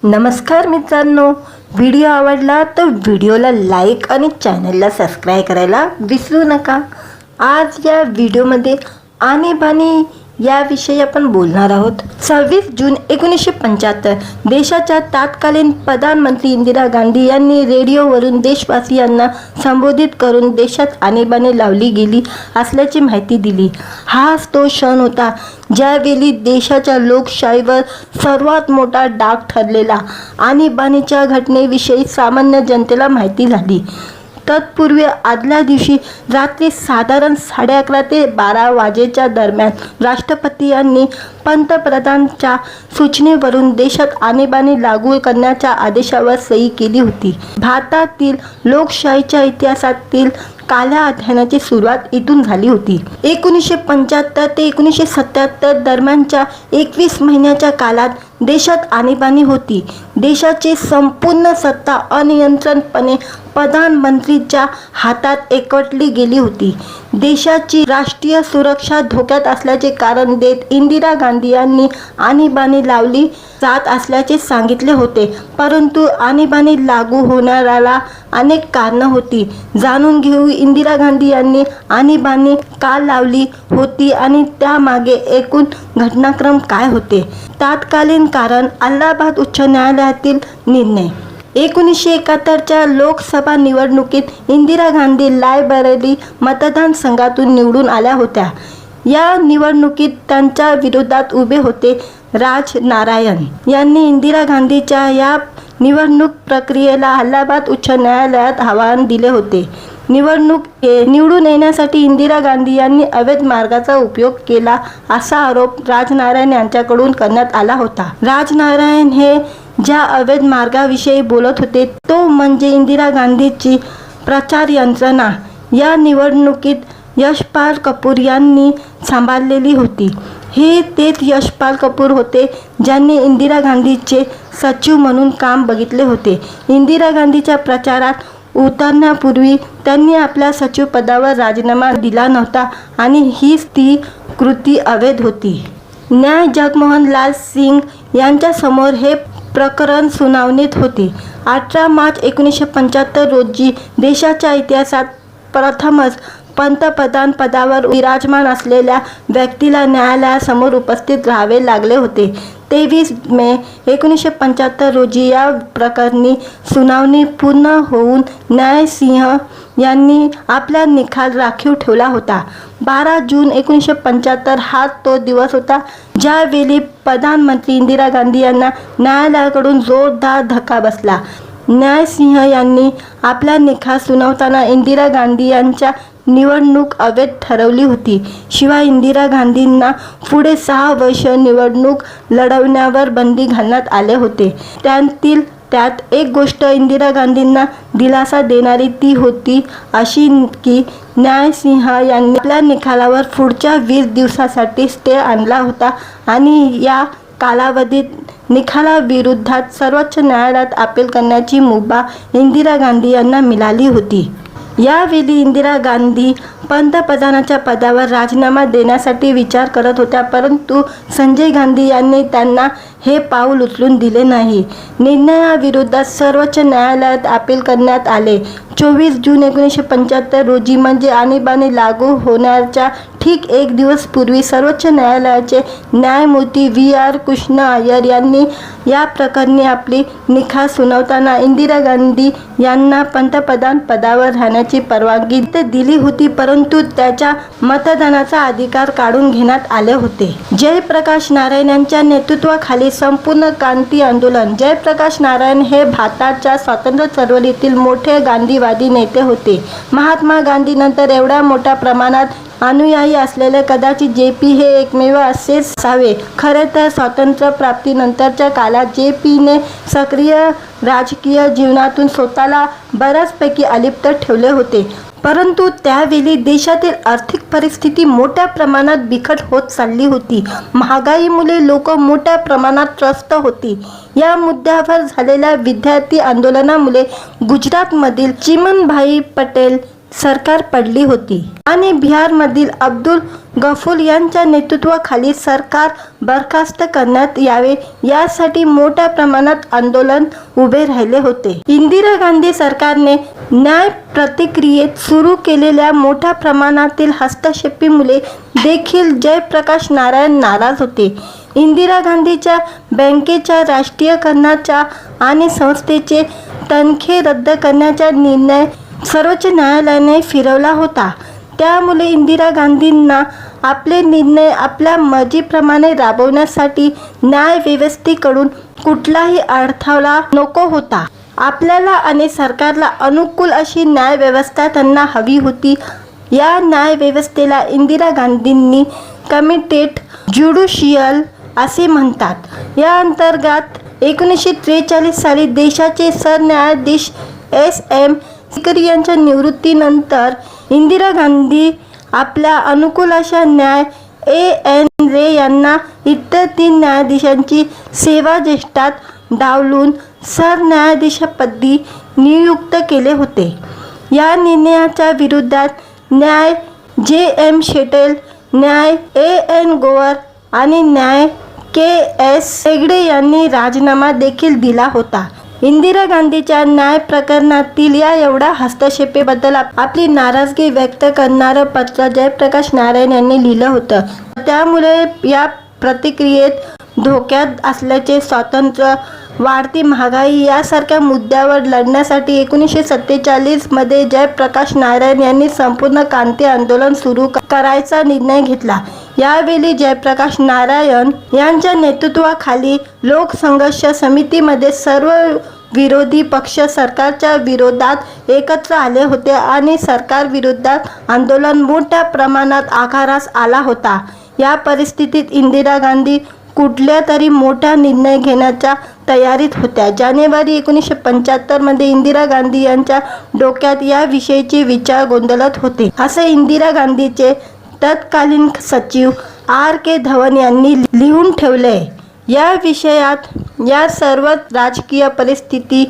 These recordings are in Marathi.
नमस्कार मित्रांनो, व्हिडिओ आवडला तर व्हिडिओला लाईक आणि चॅनलला सबस्क्राईब करायला विसरू नका। आज या व्हिडिओमध्ये आणीबाणी याविषयी आपण बोलणार आहोत। 26 जून 1975 देशाच्या तत्कालीन प्रधानमंत्री इंदिरा गांधी यांनी रेडिओवरून देशवासियांना संबोधित करून देशात आणीबाणी लावली गेली असल्याची माहिती दिली। हाच तो क्षण होता ज्यावेळी देशाच्या लोकशाहीवर सर्वात मोठा डाग ठरलेला आणीबाणीच्या घटनेविषयी सामान्य जनतेला माहिती झाली। तत्पूर्वी आदल्या दिवशी रात्री साधारण 11:30 ते 12 वाजेच्या दरम्यान राष्ट्रपती यांनी पंतप्रधानांच्या सूचनेवरून देशात आणीबाणी लागू करण्याच्या आदेशावर सही केली होती। भारतातील लोकशाहीच्या इतिहासातील काल्या अध्यायाची सुरुवात इथून झाली होती। 1975 ते 1977 दरम्यानच्या 21 महिन्याच्या काळात देशात आणीबाणी होती। देशाची संपूर्ण सत्ता अनियंत्रितपणे प्रधानमंत्रीच्या हातात एकवटली गेली होती। देशाची राष्ट्रीय सुरक्षा धोक्यात असल्याचे कारण देत इंदिरा गांधी यांनी आणीबाणी लावली जात असल्याचे सांगितले होते, परंतु आणीबाणी लागू होण्याला अनेक कारणे होती। जाणून घेऊ इंदिरा गांधी यांनी आणीबाणी का लावली होती आणि त्यामागे एकूण घटनाक्रम काय होते। तत्कालीन कारण अलाहाबाद उच्च न्यायालयातील निर्णय। 1971च्या लोकसभा निवडणुकीत इंदिरा गांधी रायबरेली मतदारसंघातून निवडून आल्या होत्या। या निवडणुकीत त्यांच्या विरोधात उभे होते राज नारायण यांनी इंदिरा गांधीच्या या निवडणूक प्रक्रियेला अलाहाबाद उच्च न्यायालयात आव्हान दिले होते। निवडून येण्यासाठी इंदिरा गांधी यांनी अवैध मार्गाचा उपयोग केला असा आरोप राजनारायण यांच्याकडून करण्यात आला होता। राजनारायण हे ज्या अवैध मार्गाविषयी बोलत होते तो म्हणजे इंदिरा गांधीची प्रचार यंत्रणा। या निवडणुकीत यशपाल कपूर यांनी सांभाळलेली होती। हे तेच यशपाल कपूर होते ज्यांनी इंदिरा गांधीचे सचिव म्हणून काम बघितले होते। इंदिरा गांधीच्या प्रचारात उतरण्यापूर्वी त्यांनी आपल्या सचिव पदावर राजीनामा दिला नव्हता आणि हीच ती कृती अवैध होती। न्याय जगमोहन लाल सिंग यांच्यासमोर हे प्रकरण सुनावणीत होते। 18 मार्च 1975 रोजी देशाच्या इतिहासात प्रथमच पंतप्रधान पदावर विराजमान असलेल्या व्यक्तीला न्यायालयासमोर उपस्थित राहावे लागले होते। 23 मे 1975 रोजी या प्रकरणी सुनावणी पूर्ण होऊन न्यायसिंह यांनी आपला निकाल राखीव ठेवला होता। 12 जून 1975 हा तो दिवस होता ज्यावेळी प्रधानमंत्री इंदिरा गांधी यांना न्यायालयाकडून जोरदार धक्का बसला। न्यायसिंह यांनी आपला निकाल सुनावताना इंदिरा गांधी यांच्या निवडणूक अवैध ठरवली होती। शिवाय इंदिरा गांधींना पुढे 6 वर्ष निवडणूक लढवण्यावर बंदी घालण्यात आले होते। त्यात एक गोष्ट इंदिरा गांधींना दिलासा देणारी ती होती अशी की न्यायसिंह यांनी आपल्या निकालावर पुढच्या 20 दिवसासाठी स्टे आणला होता आणि या कालावधीत निकालाविरोधात सर्वोच्च न्यायालयात अपील करण्याची मुभा इंदिरा गांधी यांना मिळाली होती। यावेळी इंदिरा गांधी पंतप्रधानाच्या पदावर राजीनामा देण्यासाठी विचार करत होत्या, परंतु संजय गांधी यांनी त्यांना हे पाऊल उचलून दिले नाही। निर्णयाविरोधात सर्वोच्च न्यायालयात अपील करण्यात आले। 24 जून 1975 रोजी म्हणजे आणीबाणी लागू होण्याच्या ठीक एक दिवस पूर्वी सर्वोच्च न्यायालयाचे न्यायमूर्ती VR कृष्ण अय्यर यांनी या प्रकरणी आपली निकाल सुनावताना इंदिरा गांधी यांना पंतप्रधान पदावर राहण्याची परवानगी दिली होती, परंतु त्याच्या मतदानाचा अधिकार काढून घेण्यात आले होते। जयप्रकाश नारायण यांच्या नेतृत्वाखाली संपूर्ण क्रांती आंदोलन। जयप्रकाश नारायण हे भारताच्या स्वातंत्र्य चळवळीतील मोठे गांधीवादी नेते होते। महात्मा गांधीनंतर एवढ्या मोठ्या प्रमाणात अनुयायी असलेले कदाचित JP हे एकमेव असेच असावे। खरे तर स्वातंत्र्य प्राप्तीनंतरच्या काळात JPने सक्रिय राजकीय जीवनातून स्वतःला बऱ्याचपैकी अलिप्त ठेवले होते, परंतु त्यावेळी देशातील आर्थिक परिस्थिती मोठ्या प्रमाणात बिकट होत चालली होती। महागाईमुळे लोक मोठ्या प्रमाणात त्रस्त होती। या मुद्द्यावर झालेल्या विद्यार्थी आंदोलनामुळे गुजरातमधील चिमनभाई पटेल सरकार पडली होती आणि बिहारमधील अब्दुल गफूर यांच्या नेतृत्वाखाली सरकार बरखास्त करण्यात यावे यासाठी मोठ्या प्रमाणात आंदोलन उभे राहिले होते. इंदिरा गांधी सरकारने न्याय प्रतिक्रियेत सुरू केलेल्या मोठ्या प्रमाणातील हस्तक्षेपामुळे देखील जयप्रकाश नारायण नाराज होते. इंदिरा गांधीच्या बँकेच्या राष्ट्रीयकरणाचा आणि संस्थेचे तनखे रद्द करण्याचा निर्णय सर्वोच्च न्यायालयाने फिरवला होता. त्यामुळे इंदिरा गांधींना आपले निर्णय आपल्या मर्जीप्रमाणे राबवण्यासाठी न्यायव्यवस्थेकडून कुठलाही अडथळा नको होता. आपल्याला आणि सरकारला अनुकूल अशी न्यायव्यवस्था त्यांना हवी होती. या न्यायव्यवस्थेला इंदिरा गांधींनी कमिटेड ज्युडिशियल असे म्हणतात. या अंतर्गत 1943 साली देशाचे सरन्यायाधीश एस.एम. सीकरी यांच्या निवृत्तीनंतर इंदिरा गांधी आपल्या अनुकूल अशा न्याय ए.एन. रे यांना इतर 3 न्यायाधीशांची सेवाज्येष्ठात डावलून सरन्यायाधीशपदी नियुक्त केले होते. या निर्णयाच्या विरोधात न्याय जे.एम. शेटेल, न्याय ए.एन. गोवर आणि न्याय के.एस. हेगडे यांनी राजीनामा देखील दिला होता. इंदिरा गांधीच्या न्याय प्रकरणातील या एवढ्या हस्तक्षेपाबद्दल आपली नाराजगी व्यक्त करणारं पत्र जयप्रकाश नारायण यांनी लिहिलं होतं. त्यामुळे या प्रतिक्रियेत धोक्यात असल्याचे स्वातंत्र्य, वाढती महागाई यासारख्या मुद्द्यावर लढण्यासाठी 1947 मध्ये जयप्रकाश नारायण यांनी संपूर्ण क्रांती आंदोलन सुरू करायचा निर्णय घेतला. यावेळी जयप्रकाश नारायण यांच्या नेतृत्वाखाली लोकसंघर्ष समितीमध्ये सर्व विरोधी पक्ष सरकारच्या विरोधात एकत्र आले होते आणि सरकारविरोधात आंदोलन मोठ्या प्रमाणात आकारास आला होता. या परिस्थितीत इंदिरा गांधी कुठल्या तरी मोठा निर्णय घेण्याच्या तयारीत होत्या. जानेवारी 1975 मध्ये इंदिरा गांधी यांच्या डोक्यात याविषयीचे विचार गोंधळत होते, असे इंदिरा गांधीचे तत्कालीन सचिव आर.के. धवन यांनी लिहून ठेवले. या विषयात या सर्व राजकीय परिस्थिती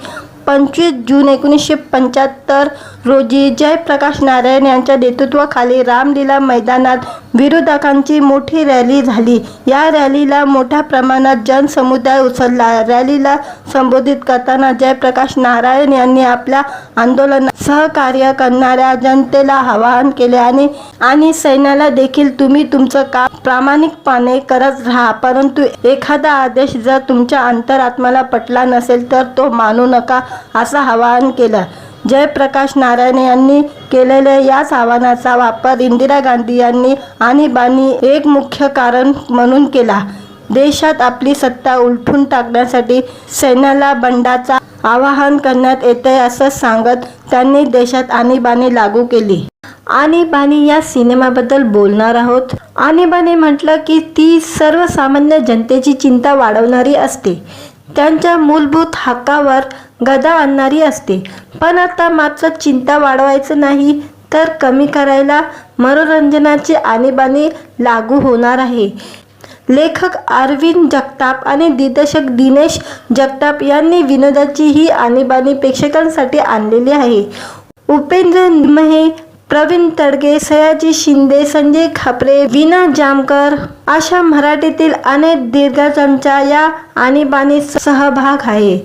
25 जून 1975 रोजी जयप्रकाश नारायण यांच्या नेतृत्वाखाली रामलीला मैदानात विरोधकांची मोठी रॅली झाली. या रॅलीला मोठ्या प्रमाणात जनसमुदाय उसळला. रॅलीला संबोधित करताना जयप्रकाश नारायण यांनी आपल्या आंदोलनात सहकार्य करणाऱ्या जनतेला आवाहन केले आणि सैन्याला देखील तुम्ही तुमचं काम प्रामाणिकपणे करत राहा, परंतु एखादा आदेश जर तुमच्या अंतरात्म्याला पटला नसेल तर तो मानू नका, असं आवाहन केलं. जयप्रकाश नारायण यांनी केलेल्या याच आव्हानाचा वापर इंदिरा गांधी यांनी आणीबाणी एक मुख्य कारण म्हणून केला. देशात आपली सत्ता उलटून टाकण्यासाठी सैन्याला बंडाचा आवाहन करण्यात येते असं सांगत त्यांनी देशात आणीबाणी लागू केली. आणीबाणी या सिनेमाबद्दल बोलणार आहोत. आणीबाणी म्हटलं की ती सर्वसामान्य जनतेची चिंता वाढवणारी असते, त्यांच्या मूलभूत हक्कावर गदा आणणारी असते. पण आता मात्र चिंता वाढवायचं नाही तर कमी करायला मनोरंजनाची आणीबाणी लागू होणार आहे. लेखक अरविंद जगताप आणि दिग्दर्शक दिनेश जगताप यांनी विनोदाची ही आणीबाणी प्रेक्षकांसाठी आणलेली आहे. उपेंद्र निमहे, प्रवीण तडगे, सयाजी शिंदे, संजय खापरे, वीणा जामकर अशा मराठीतील अनेक दिग्गजांचा या आणीबाणीत सहभाग आहे.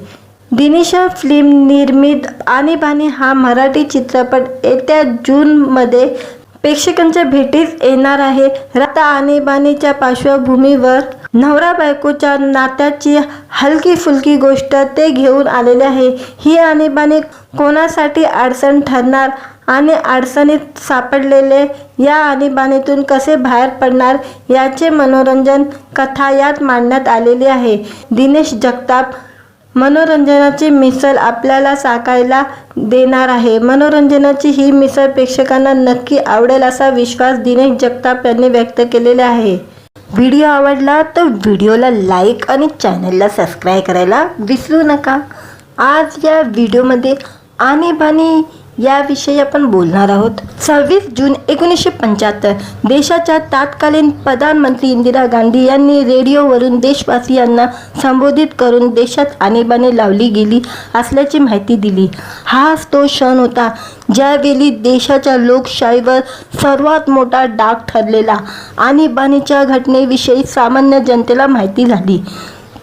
दिनिशा फिल्म निर्मित आणीबाणी हा मराठी चित्रपट येत्या जूनमध्ये प्रेक्षकांच्या भेटीस येणार आहे. आता आणीबाणीच्या पार्श्वभूमीवर नवरा बायकोच्या नात्याची हलकी फुलकी गोष्ट ते घेऊन आलेले आहे. ही आणीबाणी कोणासाठी अडचण ठरणार आणि अडचणीत सापडलेले या आणीबाणीतून कसे बाहेर पडणार याचे मनोरंजन कथा यात मांडण्यात आलेली आहे. दिनेश जगताप मनोरंजनाची मिसळ आपल्याला चाखायला देणार आहे. मनोरंजनाची ही मिसळ प्रेक्षकांना नक्की आवडेल असा विश्वास दिनेश जगताप यांनी व्यक्त केलेला आहे. व्हिडिओ आवडला तर व्हिडिओला लाईक आणि चॅनलला सबस्क्राईब करायला विसरू नका. आज या व्हिडिओमध्ये आणीबाणी याविषयी आपण बोलणार आहोत। 26 जून 1975 देशाच्या तत्कालीन प्रधानमंत्री इंदिरा गांधी यांनी रेडिओवरून देशवासियांना संबोधित करून देशात आणीबाणी लावली गेली असल्याची माहिती दिली। हाच तो क्षण होता ज्यावेळी देशाच्या लोकशाहीवर सर्वात मोठा डाग ठरलेला आणीबाणीच्या घटनेविषयी सामान्य जनतेला माहिती झाली।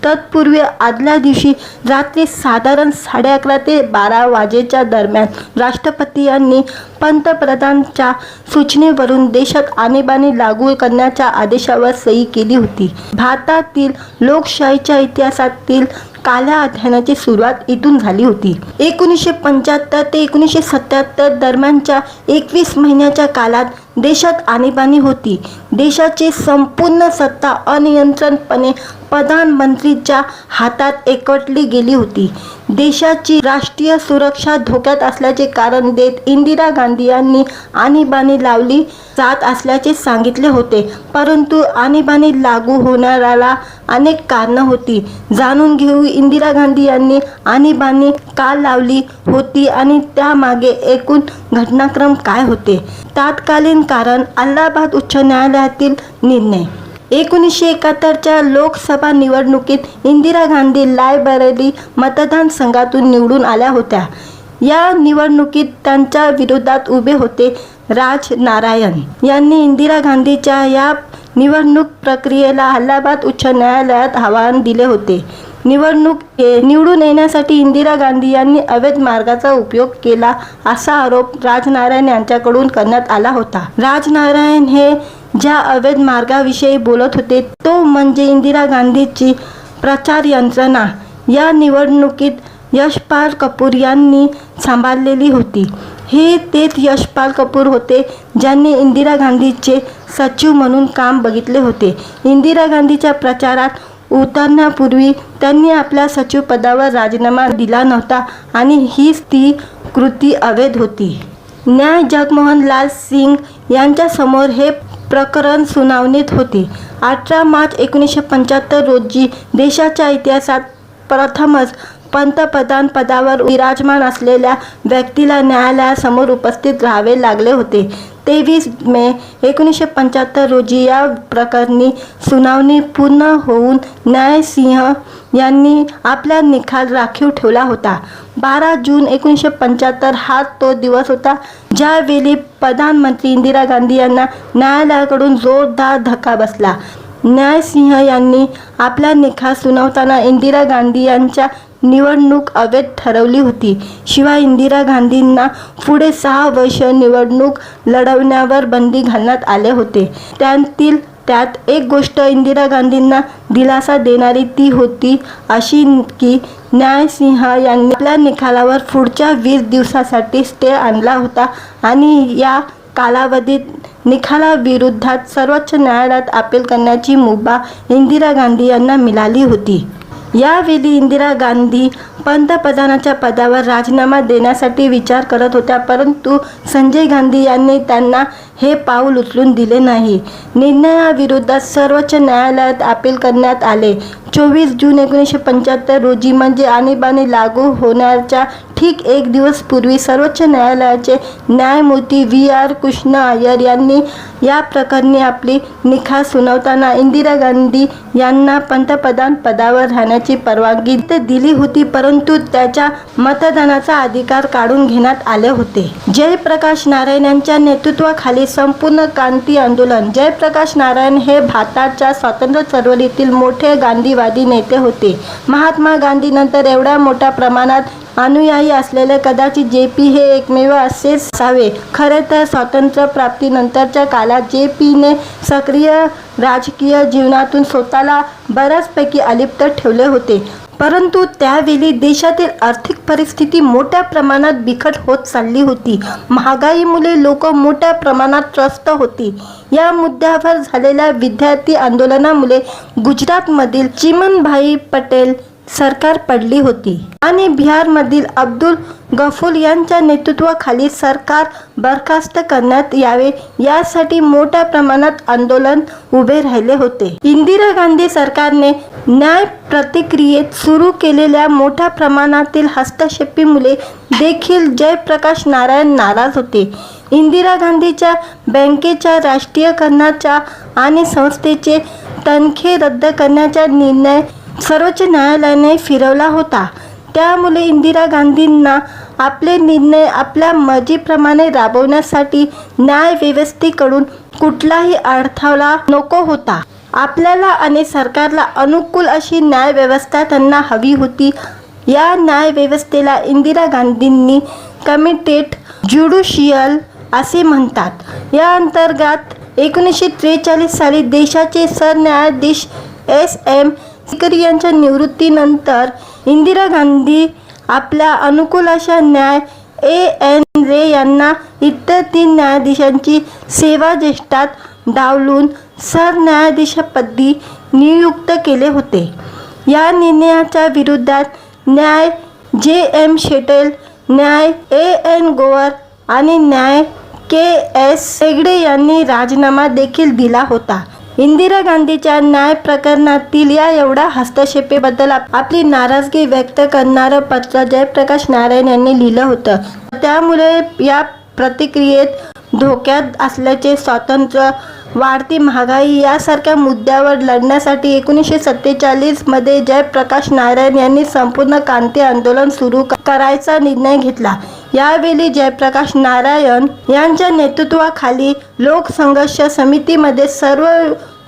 तत्पूर्वी आदल्या दिवशी रात्री साधारण 11:30 ते 12 वाजेच्या दरम्यान राष्ट्रपती यांनी पंतप्रधानांच्या सूचनेवरून देशात आणीबाणी लागू करण्याच्या आदेशावर सही केली होती। भारतातील लोकशाहीच्या इतिहासातील काल्या अध्यायाची सुरुवात इथून झाली होती। 1975 ते 1977 दरम्यानच्या 21 महिन्याच्या काळात देशात आणीबाणी होती। देशाची संपूर्ण सत्ता अनियंत्रितपणे प्रधानमंत्रीच्या हातात एकवटली गेली होती। देशाची राष्ट्रीय सुरक्षा धोक्यात असल्याचे कारण देत इंदिरा गांधी यांनी आणीबाणी लावली जात असल्याचे सांगितले होते। परंतु आणीबाणी लागू होण्याला अनेक कारणे होती। जाणून घेऊ इंदिरा गांधी यांनी आणीबाणी का लावली होती आणि त्यामागे एकूण घटनाक्रम काय होते। तत्कालीन कारण अलाहाबाद उच्च न्यायालयातील निर्णय। 1971च्या लोकसभा निवडणुकीत इंदिरा गांधी रायबरेली मतदारसंघातून निवडून आल्या होत्या। या निवडणुकीत त्यांच्या विरोधात उभे होते राज नारायण यांनी इंदिरा गांधीच्या या निवडणूक प्रक्रियेला अलाहाबाद उच्च न्यायालयात आव्हान दिले होते। निवडून येण्यासाठी इंदिरा गांधी यांनी अवैध मार्गाचा उपयोग केला असा आरोप राजनारायण यांच्याकडून करण्यात आला होता। राजनारायण हे ज्या अवैध मार्गाविषयी बोलत होते तो म्हणजे इंदिरा गांधीची प्रचार यंत्रणा। या निवडणुकीत यशपाल कपूर यांनी सांभाळलेली होती। हे तेच यशपाल कपूर होते ज्यांनी इंदिरा गांधीचे सचिव म्हणून काम बघितले होते। इंदिरा गांधीच्या प्रचारात उतरण्यापूर्वी त्यांनी आपल्या सचिव पदावर राजीनामा दिला नव्हता आणि हीच ती कृती अवैध होती। न्याय जगमोहन लाल सिंग यांच्यासमोर हे प्रकरण सुनावणीत होते। 18 मार्च 1975 रोजी देशाच्या इतिहासात प्रथमच पंतप्रधान पदावर विराजमान असलेल्या व्यक्तीला न्यायालयासमोर उपस्थित राहावे लागले होते। 23 मे 1975 रोजी या प्रकरणी सुनावणी पूर्ण होऊन न्यायसिंह यांनी आपला निकाल राखीव ठेवला होता। 12 जून 1975 हा तो दिवस होता ज्यावेळी प्रधानमंत्री इंदिरा गांधी यांना न्यायालयाकडून जोरदार धक्का बसला। न्यायसिंह यांनी आपला निकाल सुनावताना इंदिरा गांधी यांच्या निवडणूक अवैध ठरवली होती। शिवाय इंदिरा गांधींना पुढे 6 वर्ष निवडणूक लढवण्यावर बंदी घालण्यात आले होते। त्यात एक गोष्ट इंदिरा गांधींना दिलासा देणारी ती होती अशी की न्यायसिंह यांनी आपल्या निकालावर पुढच्या 20 दिवसासाठी स्टे आणला होता आणि या कालावधीत निकालाविरोधात सर्वोच्च न्यायालयात अपील करण्याची मुभा इंदिरा गांधी यांना मिळाली होती। यावेळी इंदिरा गांधी पंतप्रधानाच्या पदावर राजीनामा देण्यासाठी विचार करत होत्या, परंतु संजय गांधी यांनी त्यांना हे पाऊल उचलून दिले नाही। निर्णयाविरोधात सर्वोच्च न्यायालयात अपील करण्यात आले। 24 जून 1975 रोजी म्हणजे आणीबाणी लागू होण्याच्या ठीक एक दिवस पूर्वी सर्वोच्च न्यायालयाचे न्यायमूर्ती V.R. कृष्ण अय्यर यांनी या प्रकरणी आपली निकाल सुनावताना इंदिरा गांधी यांना पंतप्रधान पदावर राहण्याची परवानगी दिली होती, परंतु त्याच्या मतदानाचा अधिकार काढून घेण्यात आले होते। जयप्रकाश नारायण यांच्या नेतृत्वाखाली संपूर्ण क्रांती आंदोलन। जयप्रकाश नारायण हे भारताच्या स्वातंत्र्य चळवळीतील मोठे गांधीवादी नेते होते। महात्मा गांधीनंतर एवढ्या मोठ्या प्रमाणात अनुयायी असलेले कदाचित JP हे एकमेव असेच असावे। खरे तर स्वातंत्र्य प्राप्तीनंतरच्या काळात JPने सक्रिय राजकीय जीवनातून स्वतःला बऱ्याचपैकी अलिप्त ठेवले होते, परंतु त्यावेळी देशातील आर्थिक परिस्थिती मोठ्या प्रमाणात बिकट होत चालली होती। महागाईमुळे लोक मोठ्या प्रमाणात त्रस्त होती। या मुद्द्यावर झालेल्या विद्यार्थी आंदोलनामुळे गुजरातमधील चिमनभाई पटेल सरकार पडली होती आणि बिहारमधील अब्दुल गफूर यांच्या नेतृत्वाखाली सरकार बरखास्त करण्यात यावे यासाठी मोठ्या प्रमाणात आंदोलन उभे राहिले होते. इंदिरा गांधी सरकारने न्याय प्रतिक्रियेत सुरू केलेल्या मोठ्या प्रमाणातील हस्तक्षेपामुळे देखील जयप्रकाश नारायण नाराज होते. इंदिरा गांधीच्या बँकेच्या राष्ट्रीयकरणाचा आणि संस्थेचे तनखे रद्द करण्याचा निर्णय सर्वोच्च न्यायालयाने फिरवला होता. त्यामुळे इंदिरा गांधींना आपले निर्णय आपल्या मर्जीप्रमाणे राबवण्यासाठी न्यायव्यवस्थेकडून कुठलाही अडथळा नको होता. आपल्याला आणि सरकारला अनुकूल अशी न्यायव्यवस्था त्यांना हवी होती. या न्यायव्यवस्थेला इंदिरा गांधींनी कमिटेड ज्युडिशियल असे म्हणतात. या अंतर्गत 1943 साली देशाचे सरन्यायाधीश एस.एम. सीकरी यांच्या निवृत्तीनंतर इंदिरा गांधी आपल्या अनुकूल अशा न्याय ए.एन. रे यांना इतर 3 न्यायाधीशांची सेवाज्येष्ठात डावलून सरन्यायाधीशपदी नियुक्त केले होते. या निर्णयाच्या विरोधात न्याय जे.एम. शेटेल, न्याय ए.एन. गोवर आणि न्याय के.एस. हेगडे यांनी राजीनामा देखील दिला होता. इंदिरा गांधीच्या न्याय प्रकरणातील या एवढ्या हस्तक्षेपाबद्दल आपली नाराजगी व्यक्त करणारं पत्र जयप्रकाश नारायण यांनी लिहिलं होतं. त्यामुळे या प्रतिक्रियेत धोक्यात असल्याचे स्वातंत्र्य, वाढती महागाई यासारख्या मुद्द्यावर लढण्यासाठी 1947 मध्ये जयप्रकाश नारायण यांनी संपूर्ण क्रांती आंदोलन सुरू करायचा निर्णय घेतला. यावेळी जयप्रकाश नारायण यांच्या नेतृत्वाखाली लोकसंघर्ष समितीमध्ये सर्व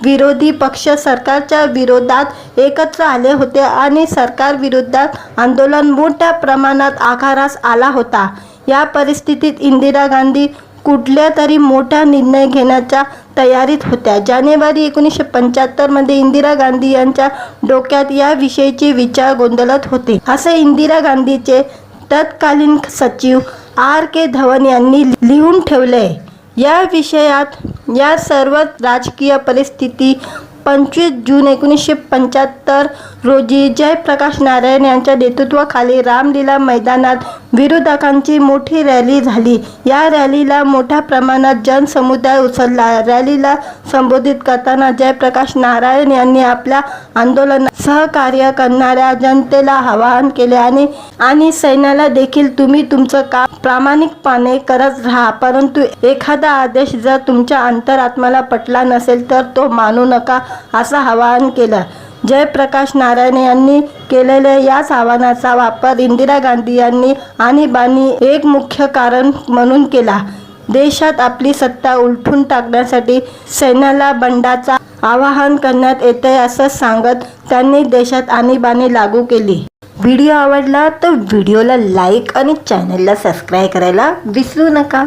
विरोधी पक्ष सरकारच्या विरोधात एकत्र आले होते आणि सरकार विरोधात आंदोलन मोठ्या प्रमाणात आकारास आला होता. या परिस्थितीत इंदिरा गांधी कुठल्या तरी मोठा निर्णय घेण्याच्या तयारीत होत्या. जानेवारी 1975 मध्ये इंदिरा गांधी यांच्या डोक्यात याविषयीचे विचार गोंधळत होते, असे इंदिरा गांधीचे तत्कालीन सचिव R.K. धवन यांनी लिहून ठेवले. या विषयात या सर्व राजकीय परिस्थिती 25 जून 1975 रोजी जयप्रकाश नारायण यांच्या नेतृत्वाखाली रामलीला मैदानात विरोधकांची मोठी रॅली झाली. या रॅलीला मोठ्या प्रमाणात जनसमुदाय उसळला. रॅलीला संबोधित करताना जयप्रकाश नारायण यांनी आपल्या आंदोलनात सहकार्य करणाऱ्या जनतेला आवाहन केले आणि सैन्याला देखील तुम्ही तुमचं काम प्रामाणिकपणे करत राहा, परंतु एखादा आदेश जर तुमच्या अंतरात्म्याला पटला नसेल तर तो मानू नका, असं आवाहन केलं. जयप्रकाश नारायण यांनी केलेल्या याच आव्हानाचा वापर इंदिरा गांधी यांनी आणीबाणी एक मुख्य कारण म्हणून केला. देशात आपली सत्ता उलटून टाकण्यासाठी सैन्याला बंडाचा आवाहन करण्यात येते असं सांगत त्यांनी देशात आणीबाणी लागू केली. व्हिडिओ आवडला तर व्हिडिओला लाईक आणि चॅनलला सबस्क्राईब करायला विसरू नका.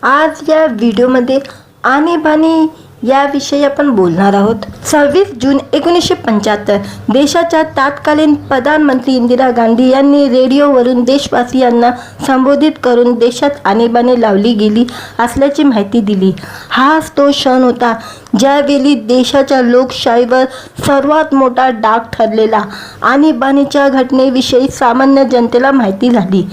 आज या व्हिडिओमध्ये आणीबाणी याविषयी आपण बोलणार आहोत. 26 जून 1975 देशाच्या तत्कालीन प्रधानमंत्री इंदिरा गांधी यांनी रेडिओवरून देशवासियांना संबोधित करून देशात आणीबाणी लावली गेली असल्याची माहिती दिली. हाच तो क्षण होता ज्यावेळी देशाच्या लोकशाहीवर सर्वात मोठा डाग ठरलेला आणीबाणीच्या घटनेविषयी सामान्य जनतेला माहिती झाली.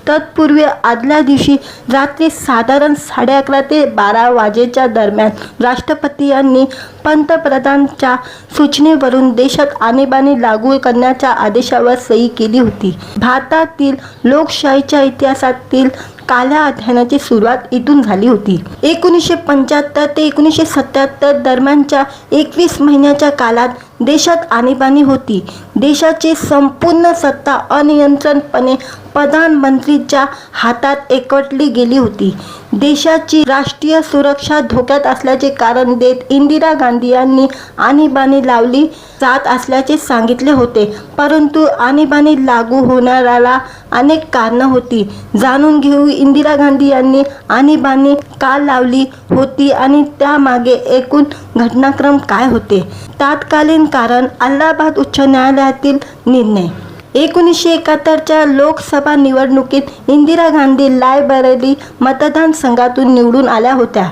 तत्पूर्वी आदल्या दिवशी रात्री साधारण 11:30 ते 12 वाजेच्या दरम्यान राष्ट्रपती यांनी पंतप्रधानांच्या सूचनेवरून देशात आणीबाणी लागू करण्याच्या आदेशावर सही केली होती. भारतातील लोकशाहीच्या इतिहासातील काल्या अध्यायाची सुरुवात इथून झाली होती. 1975 ते 1977 दरम्यानच्या 21 महिन्याच्या काळात देशात आणीबाणी होती. देशाची संपूर्ण सत्ता अनियंत्रितपणे प्रधानमंत्रीच्या हातात एकवटली गेली होती. देशाची राष्ट्रीय सुरक्षा धोक्यात असल्याचे कारण देत इंदिरा गांधी यांनी आणीबाणी लावली जात असल्याचे सांगितले होते. परंतु आणीबाणी लागू होण्याला अनेक कारणं होती. जाणून घेऊ इंदिरा गांधी यांनी आणीबाणी का लावली होती आणि त्यामागे एकूण घटनाक्रम काय होते. तत्कालीन कारण अलाहाबाद उच्च न्यायालयातील निर्णय. 1971च्या लोकसभा निवडणुकीत इंदिरा गांधी रायबरेली मतदारसंघातून निवडून आल्या होत्या.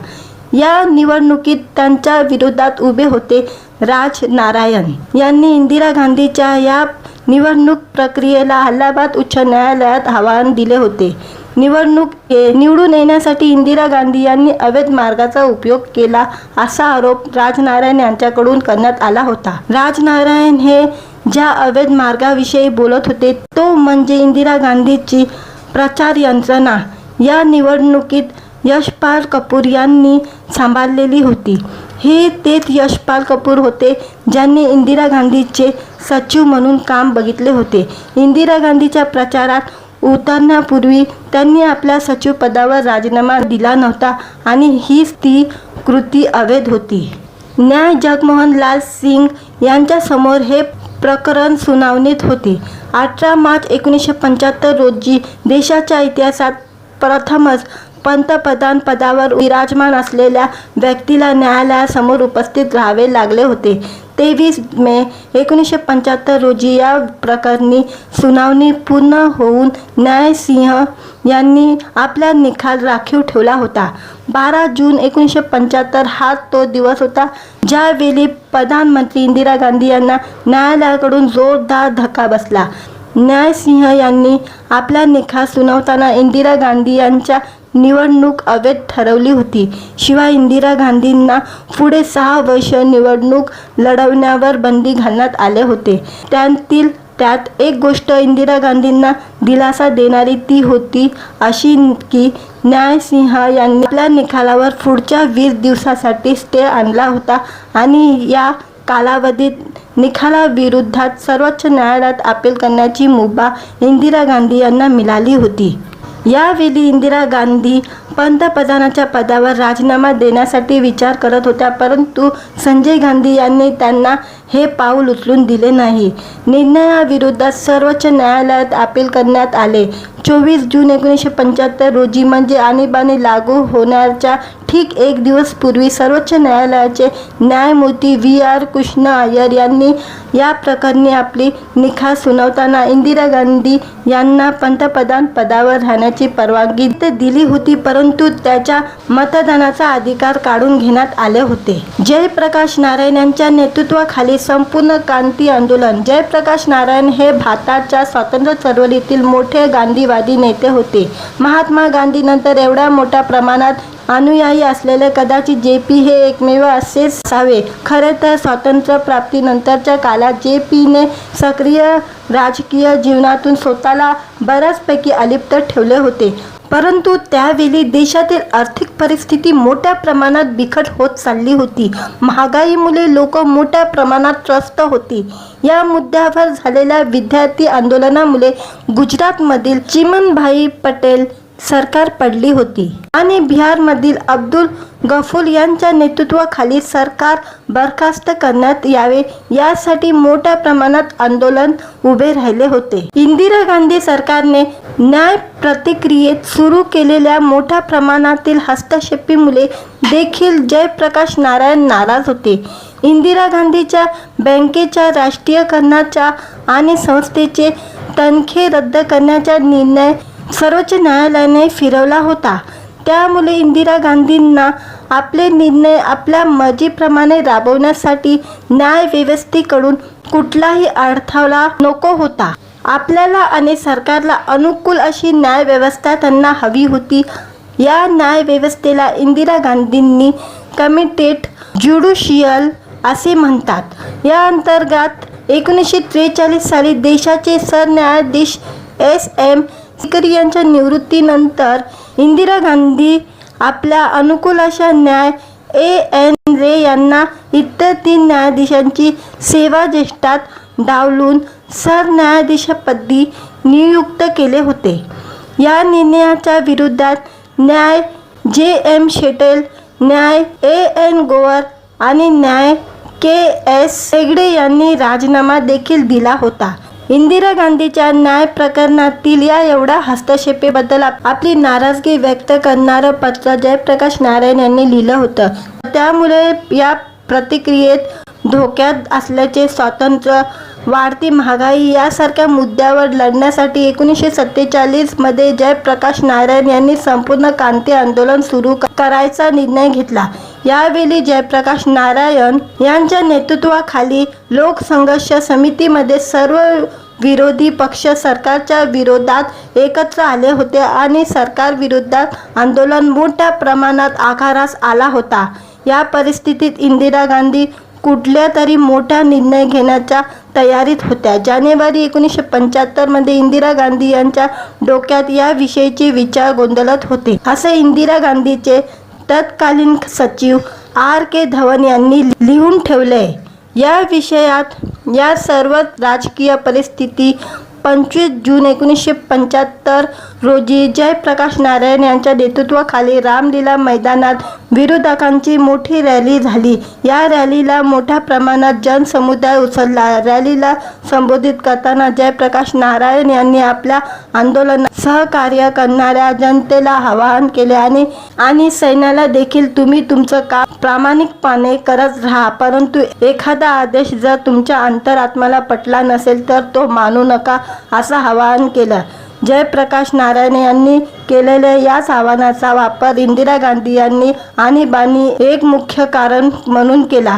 या निवडणुकीत त्यांच्या विरोधात उभे होते राज नारायण यांनी इंदिरा गांधीच्या या निवडणूक प्रक्रियेला अलाहाबाद उच्च न्यायालयात आव्हान दिले होते. निवडून येण्यासाठी इंदिरा गांधी यांनी अवैध मार्गाचा उपयोग केला असा आरोप राजनारायण यांच्याकडून करण्यात आला होता. राजनारायण हे ज्या अवैध मार्गाविषयी बोलत होते तो म्हणजे इंदिरा गांधीची प्रचार यंत्रणा. या निवडणुकीत यशपाल कपूर यांनी सांभाळलेली होती. हे तेच यशपाल कपूर होते ज्यांनी इंदिरा गांधीचे सचिव म्हणून काम बघितले होते. इंदिरा गांधीच्या प्रचारात उतरण्यापूर्वी त्यांनी आपल्या सचिव पदावर राजीनामा दिला नव्हता आणि हीच ती कृती अवैध होती. न्याय जगमोहन लाल सिंग यांच्यासमोर हे प्रकरण सुनावणीत होते. 18 मार्च 1975 रोजी देशाच्या इतिहासात प्रथमच पंतप्रधान पदावर विराजमान असलेल्या व्यक्तीला न्यायालयासमोर उपस्थित राहावे लागले होते. 23 मे 1975 रोजी या प्रकरणी सुनावणी पूर्ण होऊन न्यायसिंह यांनी आपला निकाल राखीव ठेवला होता. 12 जून 1975 हा तो दिवस होता ज्यावेळी प्रधानमंत्री इंदिरा गांधी यांना न्यायालयाकडून जोरदार धक्का बसला. न्यायसिंह यांनी आपला निकाल सुनावताना इंदिरा गांधी यांच्या निवडणूक अवैध ठरवली होती. शिवाय इंदिरा गांधींना पुढे 6 वर्ष निवडणूक लढवण्यावर बंदी घालण्यात आले होते. त्यात एक गोष्ट इंदिरा गांधींना दिलासा देणारी ती होती अशी की न्यायसिंह यांनी आपल्या निकालावर पुढच्या 20 दिवसासाठी स्टे आणला होता आणि या कालावधीत निकालाविरोधात सर्वोच्च न्यायालयात अपील करण्याची मुभा इंदिरा गांधी यांना मिळाली होती. यावेळी इंदिरा गांधी पंतप्रधानाच्या पदावर राजीनामा देण्यासाठी विचार करत होत्या, परंतु संजय गांधी यांनी त्यांना हे पाऊल उचलून दिले नाही. निर्णयाविरोधात सर्वोच्च न्यायालयात अपील करण्यात आले. 24 जून 1975 रोजी म्हणजे आणीबाणी लागू होण्याच्या ठीक एक दिवस पूर्वी सर्वोच्च न्यायालयाचे न्यायमूर्ती V.R. कृष्ण अय्यर यांनी या प्रकरणी आपली निकाल सुनावताना इंदिरा गांधी यांना पंतप्रधान पदावर राहण्याची परवानगी दिली होती, परंतु त्याच्या मतदानाचा अधिकार काढून घेण्यात आले होते. जयप्रकाश नारायण यांच्या नेतृत्वाखाली संपूर्ण क्रांती आंदोलन. जयप्रकाश नारायण हे भारताच्या स्वातंत्र्य चळवळीतील मोठे गांधीवादी नेते होते. महात्मा गांधीनंतर एवढ्या मोठ्या प्रमाणात अनुयायी असलेले कदाचित JP हे एकमेव असेच असावे. खरे तर स्वातंत्र्य प्राप्तीनंतरच्या काळात JPने सक्रिय राजकीय जीवनातून स्वतःला बऱ्याचपैकी अलिप्त ठेवले होते, परंतु त्यावेळी देशातील आर्थिक परिस्थिती मोठ्या प्रमाणात बिकट होत चालली होती. महागाईमुळे लोक मोठ्या प्रमाणात त्रस्त होती. या मुद्द्यावर झालेल्या विद्यार्थी आंदोलनामुळे गुजरातमधील चिमनभाई पटेल सरकार पडली होती आणि बिहारमधील अब्दुल गफूर यांच्या नेतृत्वाखाली सरकार बरखास्त करण्यात यावे यासाठी मोठ्या प्रमाणात आंदोलन उभे राहिले होते. इंदिरा गांधी सरकारने न्याय प्रक्रियेत सुरू केलेल्या मोठ्या प्रमाणातील हस्तक्षेपामुळे देखील जयप्रकाश नारायण नाराज होते. इंदिरा गांधीच्या बँकेच्या राष्ट्रीयकरणाचा आणि संस्थेचे तनखे रद्द करण्याचा निर्णय सर्वोच्च न्यायालयाने फिरवला होता. त्यामुळे इंदिरा गांधींना आपले निर्णय आपल्या मर्जीप्रमाणे राबवण्यासाठी न्यायव्यवस्थेकडून कुठलाही अडथळा नको होता. आपल्याला आणि सरकारला अनुकूल अशी न्यायव्यवस्था त्यांना हवी होती. या न्यायव्यवस्थेला इंदिरा गांधींनी कमिटेड ज्युडिशियल असे म्हणतात. या अंतर्गत 1943 साली देशाचे सरन्यायाधीश S.M. सीकरी यांच्या निवृत्तीनंतर इंदिरा गांधी आपल्या अनुकूल अशा न्याय A.N. रे यांना इतर 3 न्यायाधीशांची सेवाज्येष्ठात डावलून सरन्यायाधीशपदी नियुक्त केले होते. या निर्णयाच्या विरोधात न्याय J.M. शेटेल, न्याय A.N. गोवर आणि न्याय K.S. हेगडे यांनी राजीनामा देखील दिला होता. इंदिरा गांधीच्या न्याय प्रकरणातील या एवढ्या हस्तक्षेपाबद्दल आपली नाराजगी व्यक्त करणारं पत्र जयप्रकाश नारायण यांनी लिहिलं होतं. त्यामुळे या प्रतिक्रियेत धोक्यात असल्याचे स्वातंत्र्य, वाढती महागाई यासारख्या मुद्द्यावर लढण्यासाठी 1947 मध्ये जयप्रकाश नारायण यांनी संपूर्ण क्रांती आंदोलन सुरू करायचा निर्णय घेतला. यावेळी जयप्रकाश नारायण यांच्या नेतृत्वाखाली लोकसंघर्ष समितीमध्ये सर्व विरोधी पक्ष सरकारच्या विरोधात एकत्र आले होते आणि सरकार विरोधात आंदोलन मोठ्या प्रमाणात आकारास आला होता। या परिस्थितीत इंदिरा गांधी कुठल्या तरी मोठा निर्णय घेण्याच्या तयारीत होत्या। जानेवारी 1975 मध्ये इंदिरा गांधी यांच्या डोक्यात या विषयीचे विचार गोंधळत होते, असे इंदिरा गांधीचे तत्कालीन सचिव R.K. धवन यांनी लिहून ठेवले। या विषयात या सर्व राजकीय परिस्थिती 25 जून 1975 रोजी जयप्रकाश नारायण यांच्या नेतृत्वाखाली रामलीला मैदानात विरोधकांची मोठी रॅली झाली। या रॅलीला मोठ्या प्रमाणात जनसमुदाय उसळला। रॅलीला संबोधित करताना जयप्रकाश नारायण यांनी आपल्या आंदोलनात सहकार्य करणाऱ्या जनतेला आवाहन केले आणि सैन्याला देखील तुम्ही तुमचं काम प्रामाणिकपणे करत राहा, परंतु एखादा आदेश जर तुमच्या अंतरात्म्याला पटला नसेल तर तो मानू नका, असं आवाहन केलं। जयप्रकाश नारायण यांनी केलेल्या याच आव्हानाचा वापर इंदिरा गांधी यांनी आणीबाणी एक मुख्य कारण म्हणून केला।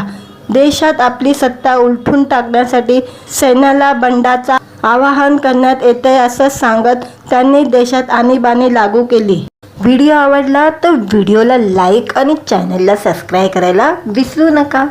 देशात आपली सत्ता उलटून टाकण्यासाठी सैन्याला बंडाचा आवाहन करण्यात येते असं सांगत त्यांनी देशात आणीबाणी लागू केली। व्हिडिओ आवडला तर व्हिडिओला लाईक आणि चॅनलला सबस्क्राईब करायला विसरू नका।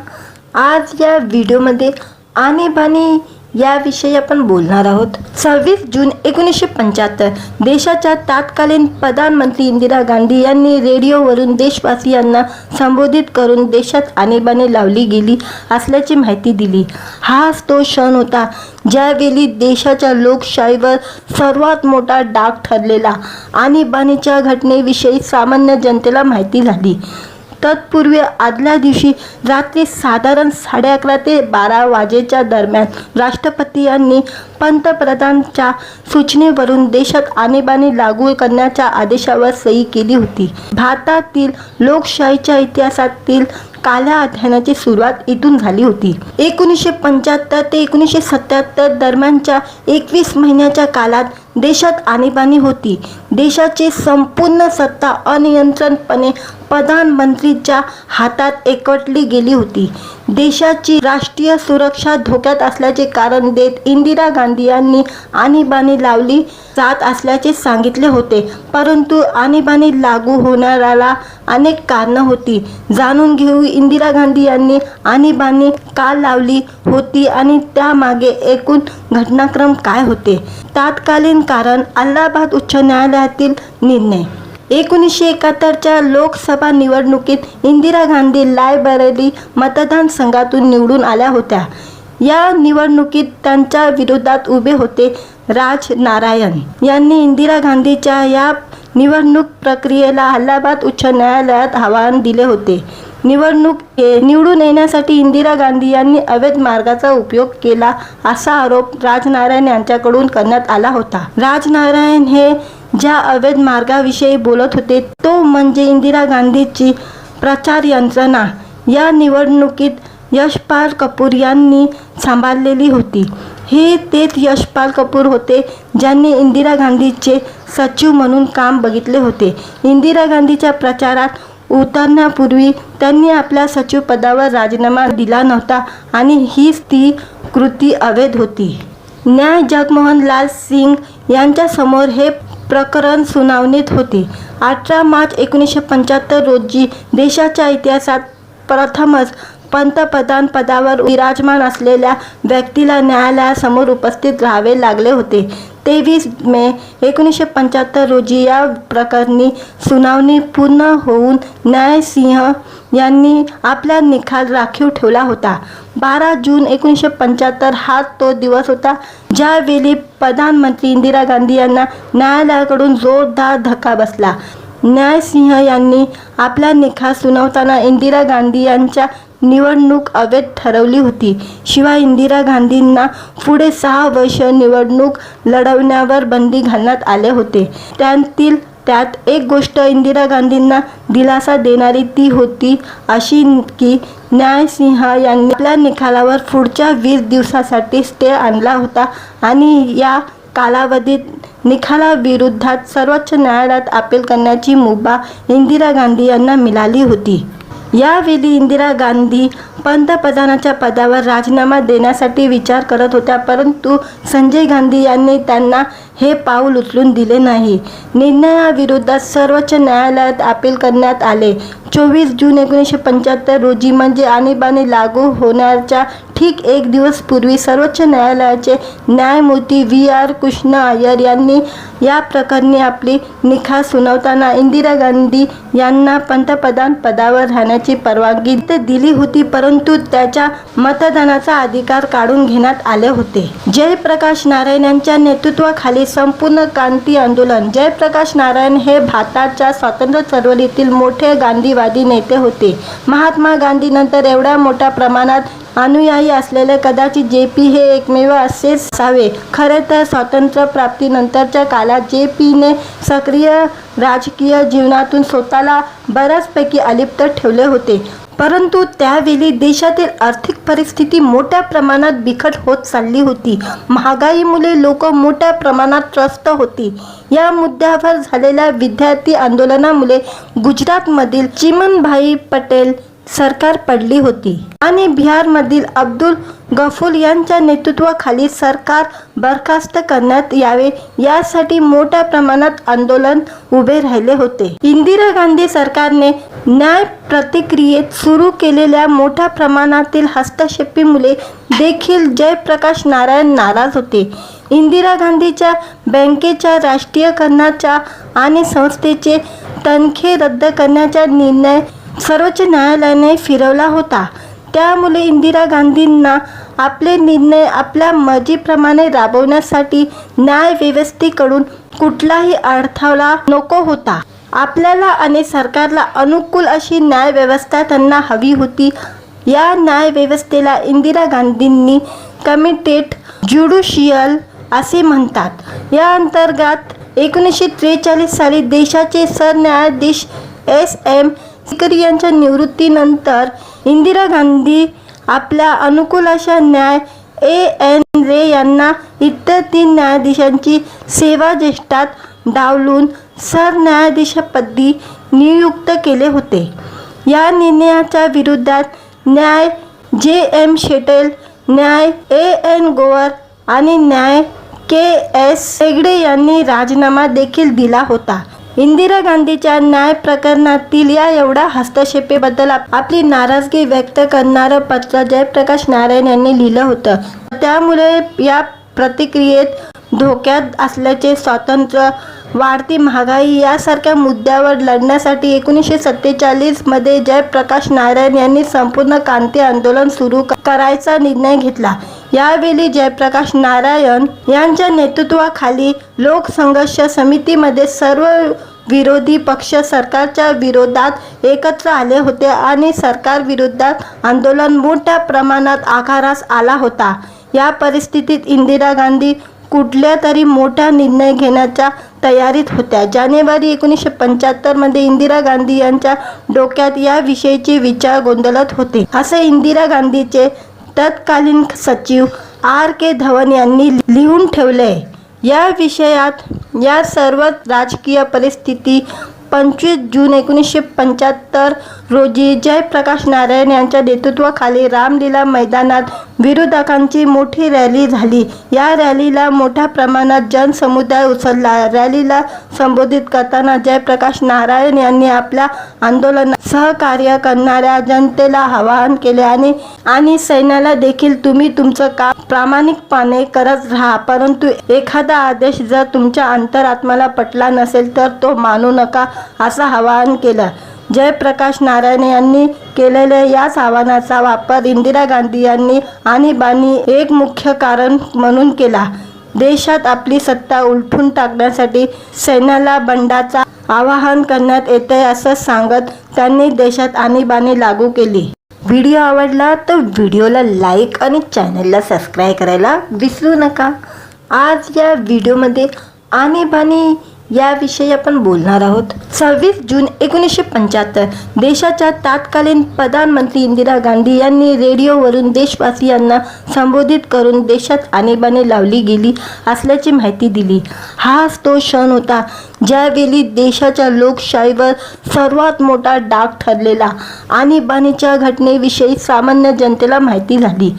आज या व्हिडिओमध्ये आणीबाणी याविषयी आपण बोलणार आहोत। 26 जून 1975 देशाच्या तत्कालीन प्रधानमंत्री इंदिरा गांधी यांनी रेडिओवरून देशवासियांना संबोधित करून देशात आणीबाणी लावली गेली असल्याची माहिती दिली। हाच तो क्षण होता ज्यावेळी देशाच्या लोकशाहीवर सर्वात मोठा डाग ठरलेला आणीबाणीच्या घटनेविषयी सामान्य जनतेला माहिती झाली। तत्पूर्वी आदल्या दिवशी रात्री साधारण 11:30 ते 12 वाजेच्या दरम्यान राष्ट्रपती यांनी पंतप्रधानांच्या सूचनेवरून देशात आणीबाणी लागू करण्याच्या आदेशावर सही केली होती। भारतातील लोकशाहीच्या इतिहासातील काल्या अध्यायाची सुरुवात इथून झाली होती। 1975 ते 1977 दरम्यानच्या 21 महिन्याच्या काळात देशात आणीबाणी होती। देशाची संपूर्ण सत्ता अनियंत्रितपणे प्रधानमंत्रीच्या हातात एकवटली गेली होती। देशाची राष्ट्रीय सुरक्षा धोक्यात असल्याचे कारण देत इंदिरा गांधी यांनी आणीबाणी लावली जात असल्याचे सांगितले होते, परंतु आणीबाणी लागू होण्याला अनेक कारणे होती। जाणून घेऊ इंदिरा गांधी यांनी आणीबाणी का लावली होती आणि त्यामागे एकूण घटनाक्रम काय होते। तत्कालीन कारण अलाहाबाद उच्च न्यायालयातील निर्णय। 1971च्या लोकसभा निवडणुकीत इंदिरा गांधी रायबरेली मतदारसंघातून निवडून आल्या होत्या। या निवडणुकीत त्यांच्या विरोधात उभे होते राज नारायण यांनी इंदिरा गांधीच्या या निवडणूक प्रक्रियेला अलाहाबाद उच्च न्यायालयात आव्हान दिले होते। निवडून येण्यासाठी इंदिरा गांधी यांनी अवैध मार्गाचा उपयोग केला असा आरोप राजनारायण यांच्याकडून करण्यात आला होता। राजनारायण हे ज्या अवैध मार्गाविषयी बोलत होते तो म्हणजे इंदिरा गांधीची प्रचार यंत्रणा। या निवडणुकीत यशपाल कपूर यांनी सांभाळलेली होती। हे तेच यशपाल कपूर होते ज्यांनी इंदिरा गांधीचे सचिव म्हणून काम बघितले होते। इंदिरा गांधीच्या प्रचारात उतरण्यापूर्वी त्यांनी आपल्या सचिव पदावर राजीनामा दिला नव्हता आणि हीच ती कृती अवैध होती। न्याय जगमोहन लाल सिंग यांच्यासमोर हे प्रकरण सुनावणीत होते। 18 मार्च 1975 रोजी देशाच्या इतिहासात प्रथमच पंतप्रधान पदावर विराजमान असलेल्या व्यक्तीला न्यायालयासमोर उपस्थित राहावे लागले होते। 23 मे 1975 रोजी या प्रकरणी सुनावणी पूर्ण होऊन न्यायसिंह यांनी आपला निकाल राखीव ठेवला होता। 12 जून 1975 हा तो दिवस होता ज्यावेळी प्रधानमंत्री इंदिरा गांधी यांना न्यायालयाकडून जोरदार धक्का बसला। न्यायसिंह यांनी आपला निकाल सुनावताना इंदिरा गांधी यांच्या निवडणूक अवैध ठरवली होती। शिवाय इंदिरा गांधींना पुढे 6 वर्ष निवडणूक लढवण्यावर बंदी घालण्यात आले होते। त्यात एक गोष्ट इंदिरा गांधींना दिलासा देणारी ती होती अशी की न्यायसिंह यांनी आपल्या निकालावर पुढच्या 20 दिवसासाठी स्टे आणला होता आणि या कालावधीत निकालाविरोधात सर्वोच्च न्यायालयात अपील करण्याची मुभा इंदिरा गांधी यांना मिळाली होती। यावेळी इंदिरा गांधी पंतप्रधानाच्या पदावर राजीनामा देण्यासाठी विचार करत होत्या, परंतु संजय गांधी यांनी त्यांना हे पाऊल उचलून दिले नाही. निर्णयाविरोधात सर्वोच्च न्यायालयात अपील करण्यात आले. 24 जून 1975 रोजी म्हणजे आणीबाणी लागू होण्याच्या ठीक एक दिवस पूर्वी सर्वोच्च न्यायालयाचे न्यायमूर्ती V.R. कृष्ण अय्यर यांनी या प्रकरणी आपली निकाल सुनावताना इंदिरा गांधी यांना पंतप्रधान पदावर राहण्याची परवानगी दिली होती, परंतु त्याच्या मतदानाचा अधिकार काढून घेण्यात आले होते. जयप्रकाश नारायण यांच्या नेतृत्वाखाली संपूर्ण क्रांती आंदोलन. जयप्रकाश नारायण हे भारताच्या स्वातंत्र्य चळवळीतील मोठे गांधीवादी नेते होते. महात्मा गांधीनंतर एवढ्या मोठ्या प्रमाणात अनुयायी असलेले कदाचित JP हे एकमेव असेच असावे. खरे तर स्वातंत्र्य प्राप्तीनंतरच्या काळात JPने सक्रिय राजकीय जीवनातून स्वतःला बऱ्याचपैकी अलिप्त ठेवले होते, परंतु त्यावेळी देशातील आर्थिक परिस्थिती मोठ्या प्रमाणात बिकट होत चालली होती. महागाईमुळे लोक मोठ्या प्रमाणात त्रस्त होती. या मुद्द्यावर झालेल्या विद्यार्थी आंदोलनामुळे गुजरातमधील चिमनभाई पटेल सरकार पडली होती आणि बिहारमधील अब्दुल गफूर यांच्या नेतृत्वाखाली सरकार बरखास्त करण्यात यावे यासाठी मोठ्या प्रमाणात आंदोलन उभे राहिले होते. इंदिरा गांधी सरकारने न्याय प्रतिक्रियेत सुरू केलेल्या मोठ्या प्रमाणातील हस्तक्षेपामुळे देखील जयप्रकाश नारायण नाराज होते. इंदिरा गांधीच्या बँकेच्या राष्ट्रीयकरणाचा आणि संस्थेचे तनखे रद्द करण्याचा निर्णय सर्वोच्च न्यायालयाने फिरवला होता. त्यामुळे इंदिरा गांधींना आपले निर्णय आपल्या मर्जीप्रमाणे राबवण्यासाठी न्यायव्यवस्थेकडून कुठलाही अडथळा नको होता. आपल्याला आणि सरकारला अनुकूल अशी न्यायव्यवस्था त्यांना हवी होती. या न्यायव्यवस्थेला इंदिरा गांधींनी कमिटेड ज्युडिशियल असे म्हणतात. या अंतर्गत 1943 साली देशाचे सरन्यायाधीश SM सीकरी यांच्या निवृत्तीनंतर इंदिरा गांधी आपल्या अनुकूल अशा न्याय A.N. रे यांना इतर 3 न्यायाधीशांची सेवाज्येष्ठात डावलून सरन्यायाधीशपदी नियुक्त केले होते. या निर्णयाच्या विरोधात न्याय J.M. शेटेल, न्याय A.N. गोवर आणि न्याय K.S. हेगडे यांनी राजीनामा देखील दिला होता. इंदिरा गांधीच्या न्याय प्रकरणातील या एवढ्या हस्तक्षेपाबद्दल आपली नाराजगी व्यक्त करणारं पत्र जयप्रकाश नारायण यांनी लिहिलं होतं. त्यामुळे या प्रतिक्रियेत धोक्यात असल्याचे स्वातंत्र्य, वाढती महागाई यासारख्या मुद्द्यावर लढण्यासाठी 1947 मध्ये जयप्रकाश नारायण यांनी संपूर्ण क्रांती आंदोलन सुरू करायचा निर्णय घेतला. यावेळी जयप्रकाश नारायण यांच्या नेतृत्वाखाली लोकसंघर्ष समितीमध्ये सर्व विरोधी पक्ष सरकारच्या विरोधात एकत्र आले होते आणि सरकार विरोधात आंदोलन मोठ्या प्रमाणात आकारास आला होता. या परिस्थितीत इंदिरा गांधी कुठल्या तरी मोठा निर्णय घेण्याच्या तयारीत होत्या. जानेवारी 1975 मध्ये इंदिरा गांधी यांच्या डोक्यात या विषयीचे विचार गोंधळत होते, असे इंदिरा गांधीचे तत्कालीन सचिव R.K. धवन यांनी लिहून ठेवले. या विषयात या सर्व राजकीय परिस्थिती 25 जून 1975 रोजी जयप्रकाश नारायण यांच्या नेतृत्वाखाली रामलीला मैदानात विरोधकांची मोठी रॅली झाली. या रॅलीला मोठ्या प्रमाणात जनसमुदाय उचलला. रॅलीला संबोधित करताना जयप्रकाश नारायण यांनी आपल्या आंदोलनात सहकार्य करणाऱ्या जनतेला आवाहन केले आणि सैन्याला देखील तुम्ही तुमचं काम प्रामाणिकपणे करत राहा, परंतु एखादा आदेश जर तुमच्या अंतरात्म्याला पटला नसेल तर तो मानू नका, असं आवाहन केलं. जयप्रकाश नारायण यांनी केलेल्या याच आव्हानाचा वापर इंदिरा गांधी यांनी आणीबाणी एक मुख्य कारण म्हणून केला. देशात आपली सत्ता उलटून टाकण्यासाठी सैन्याला बंडाचा आवाहन करण्यात येते असं सांगत त्यांनी देशात आणीबाणी लागू केली. व्हिडिओ आवडला तर व्हिडिओला लाईक आणि चॅनलला सबस्क्राईब करायला विसरू नका. आज या व्हिडिओमध्ये आणीबाणी याविषयी आपण बोलणार आहोत। 26 जून 1975 देशाच्या तत्कालीन प्रधानमंत्री इंदिरा गांधी यांनी रेडिओवरून देशवासियांना संबोधित करून देशात आणीबाणी लावली गेली असल्याची माहिती दिली। हाच तो क्षण होता ज्यावेळी देशाच्या लोकशाहीवर सर्वात मोठा डाग ठरलेला आणीबाणीच्या घटनेविषयी सामान्य जनतेला माहिती झाली।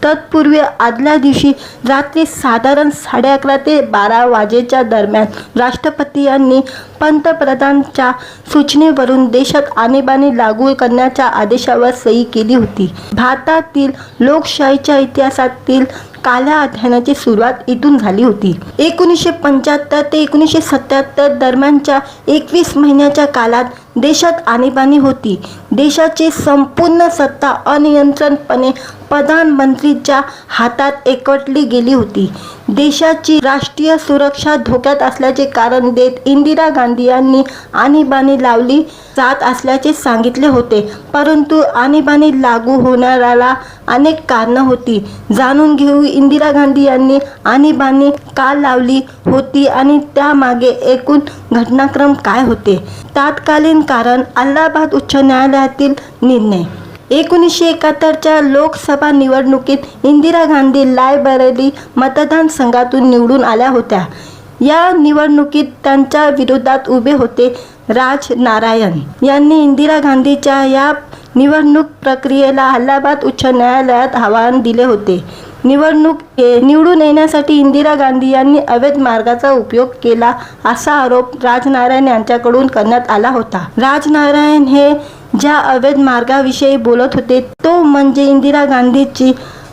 तत्पूर्वी आदल्या दिवशी रात्री साधारण 11:30 ते 12 वाजेच्या दरम्यान राष्ट्रपती यांनी पंतप्रधानांच्या सूचनेवरून देशात आणीबाणी लागू करण्याच्या आदेशावर सही केली होती। भारतातील लोकशाहीच्या इतिहासातील काल्या अध्यायाची सुरुवात इथून झाली होती। 1975 ते 1977 दरम्यानच्या 21 महिन्याच्या काळात देशात आणीबाणी होती। देशाची संपूर्ण सत्ता अनियंत्रितपणे प्रधानमंत्रीच्या हातात एकवटली गेली होती। देशाची राष्ट्रीय सुरक्षा धोक्यात असल्याचे कारण देत इंदिरा गांधी यांनी आणीबाणी लावली जात असल्याचे सांगितले होते, परंतु आणीबाणी लागू होण्याला अनेक कारणे होती। जाणून घेऊ इंदिरा गांधी यांनी आणीबाणी का लावली होती आणि त्यामागे एकूण घटनाक्रम काय होते। तत्कालीन कारण अलाहाबाद उच्च न्यायालयातील निर्णय। 1971च्या लोकसभा निवडणुकीत इंदिरा गांधी रायबरेली मतदारसंघातून निवडून आल्या होत्या। या निवडणुकीत त्यांच्या विरोधात उभे होते राज नारायण यांनी इंदिरा गांधीच्या या निवडणूक प्रक्रियेला अलाहाबाद उच्च न्यायालयात आव्हान दिले होते। निवडून येण्यासाठी इंदिरा गांधी यांनी अवैध मार्गाचा उपयोग केला असा आरोप राजनारायण यांच्याकडून करण्यात आला होता। राजनारायण हे ज्या अवैध मार्गाविषयी बोलत होते तो म्हणजे इंदिरा गांधीची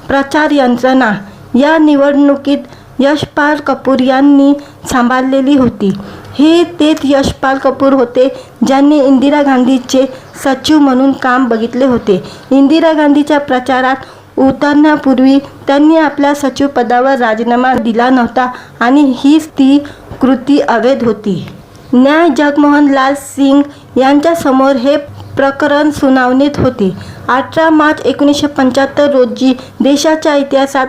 प्रचार यंत्रणा। या निवडणुकीत यशपाल कपूर यांनी सांभाळलेली होती। हे तेच यशपाल कपूर होते ज्यांनी इंदिरा गांधीचे सचिव म्हणून काम बघितले होते। इंदिरा गांधीच्या प्रचारात उतरण्यापूर्वी त्यांनी आपल्या सचिव पदावर राजीनामा दिला नव्हता आणि हीच ती कृती अवैध होती। न्याय जगमोहन लाल सिंग यांच्यासमोर हे प्रकरण सुनावणीत होते। 18 मार्च 1975 रोजी देशाच्या इतिहासात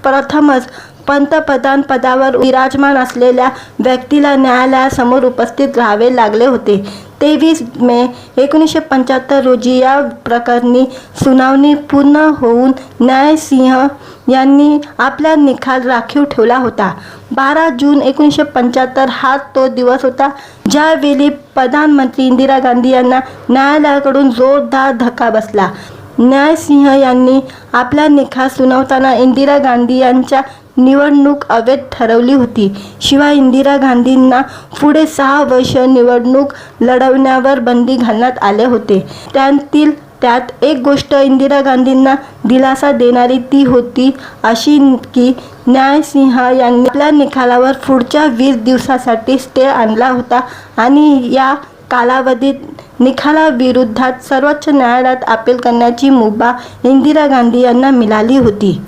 प्रथमच पंतप्रधान पदावर विराजमान असलेल्या व्यक्तीला न्यायालयासमोर उपस्थित राहावे लागले होते। 23 मे 1975 रोजी या प्रकरणी सुनावणी पूर्ण होऊन न्यायसिंह यांनी आपला निकाल राखीव ठेवला होता। 12 जून 1975 हा तो दिवस होता ज्यावेळी प्रधानमंत्री इंदिरा गांधी यांना न्यायालयाकडून जोरदार धक्का बसला। न्यायसिंह यांनी आपला निकाल सुनावताना इंदिरा गांधी यांच्या निवडणूक अवैध ठरवली होती। शिवाय इंदिरा गांधींना पुढे 6 वर्ष निवडणूक लढवण्यावर बंदी घालण्यात आले होते। त्यात एक गोष्ट इंदिरा गांधींना दिलासा देणारी ती होती अशी की न्यायसिंह यांनी आपल्या निकालावर पुढच्या 20 दिवसासाठी स्टे आणला होता आणि या कालावधीत निकालाविरोधात सर्वोच्च न्यायालयात अपील करण्याची मुभा इंदिरा गांधी यांना मिळाली होती।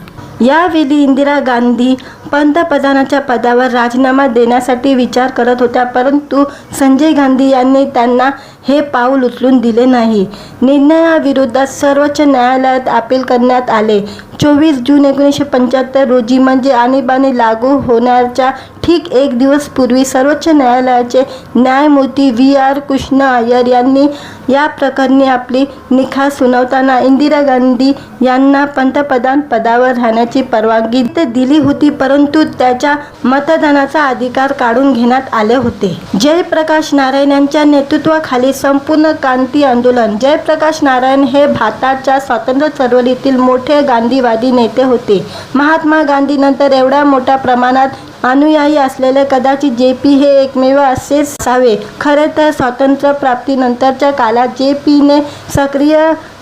यावेळी इंदिरा गांधी पंतप्रधानाच्या पदावर राजीनामा देण्यासाठी विचार करत होत्या, परंतु संजय गांधी यांनी त्यांना हे पाऊल उचलून दिले नाही। निर्णयाविरोधात सर्वोच्च न्यायालयात अपील करण्यात आले। 24 जून 1975 रोजी म्हणजे आणीबाणी लागू होण्याच्या ठीक एक दिवस पूर्वी सर्वोच्च न्यायालयाचे न्यायमूर्ती VR कृष्ण अय्यर यांनी या प्रकरणी आपली निकाल सुनावताना इंदिरा गांधी यांना पंतप्रधान पदावर राहण्याची परवानगी दिली होती, परंतु त्याच्या मतदानाचा अधिकार काढून घेण्यात आले होते। जयप्रकाश नारायण यांच्या नेतृत्वाखाली संपूर्ण क्रांती आंदोलन। जयप्रकाश नारायण हे भारताच्या स्वातंत्र्य चळवळीतील मोठे गांधीवादी नेते होते। महात्मा गांधीनंतर एवढ्या मोठ्या प्रमाणात अनुयायी असलेले कदाचित JP हे एकमेव असेच असावे। खरे तर स्वातंत्र्य प्राप्तीनंतरच्या काळात JPने सक्रिय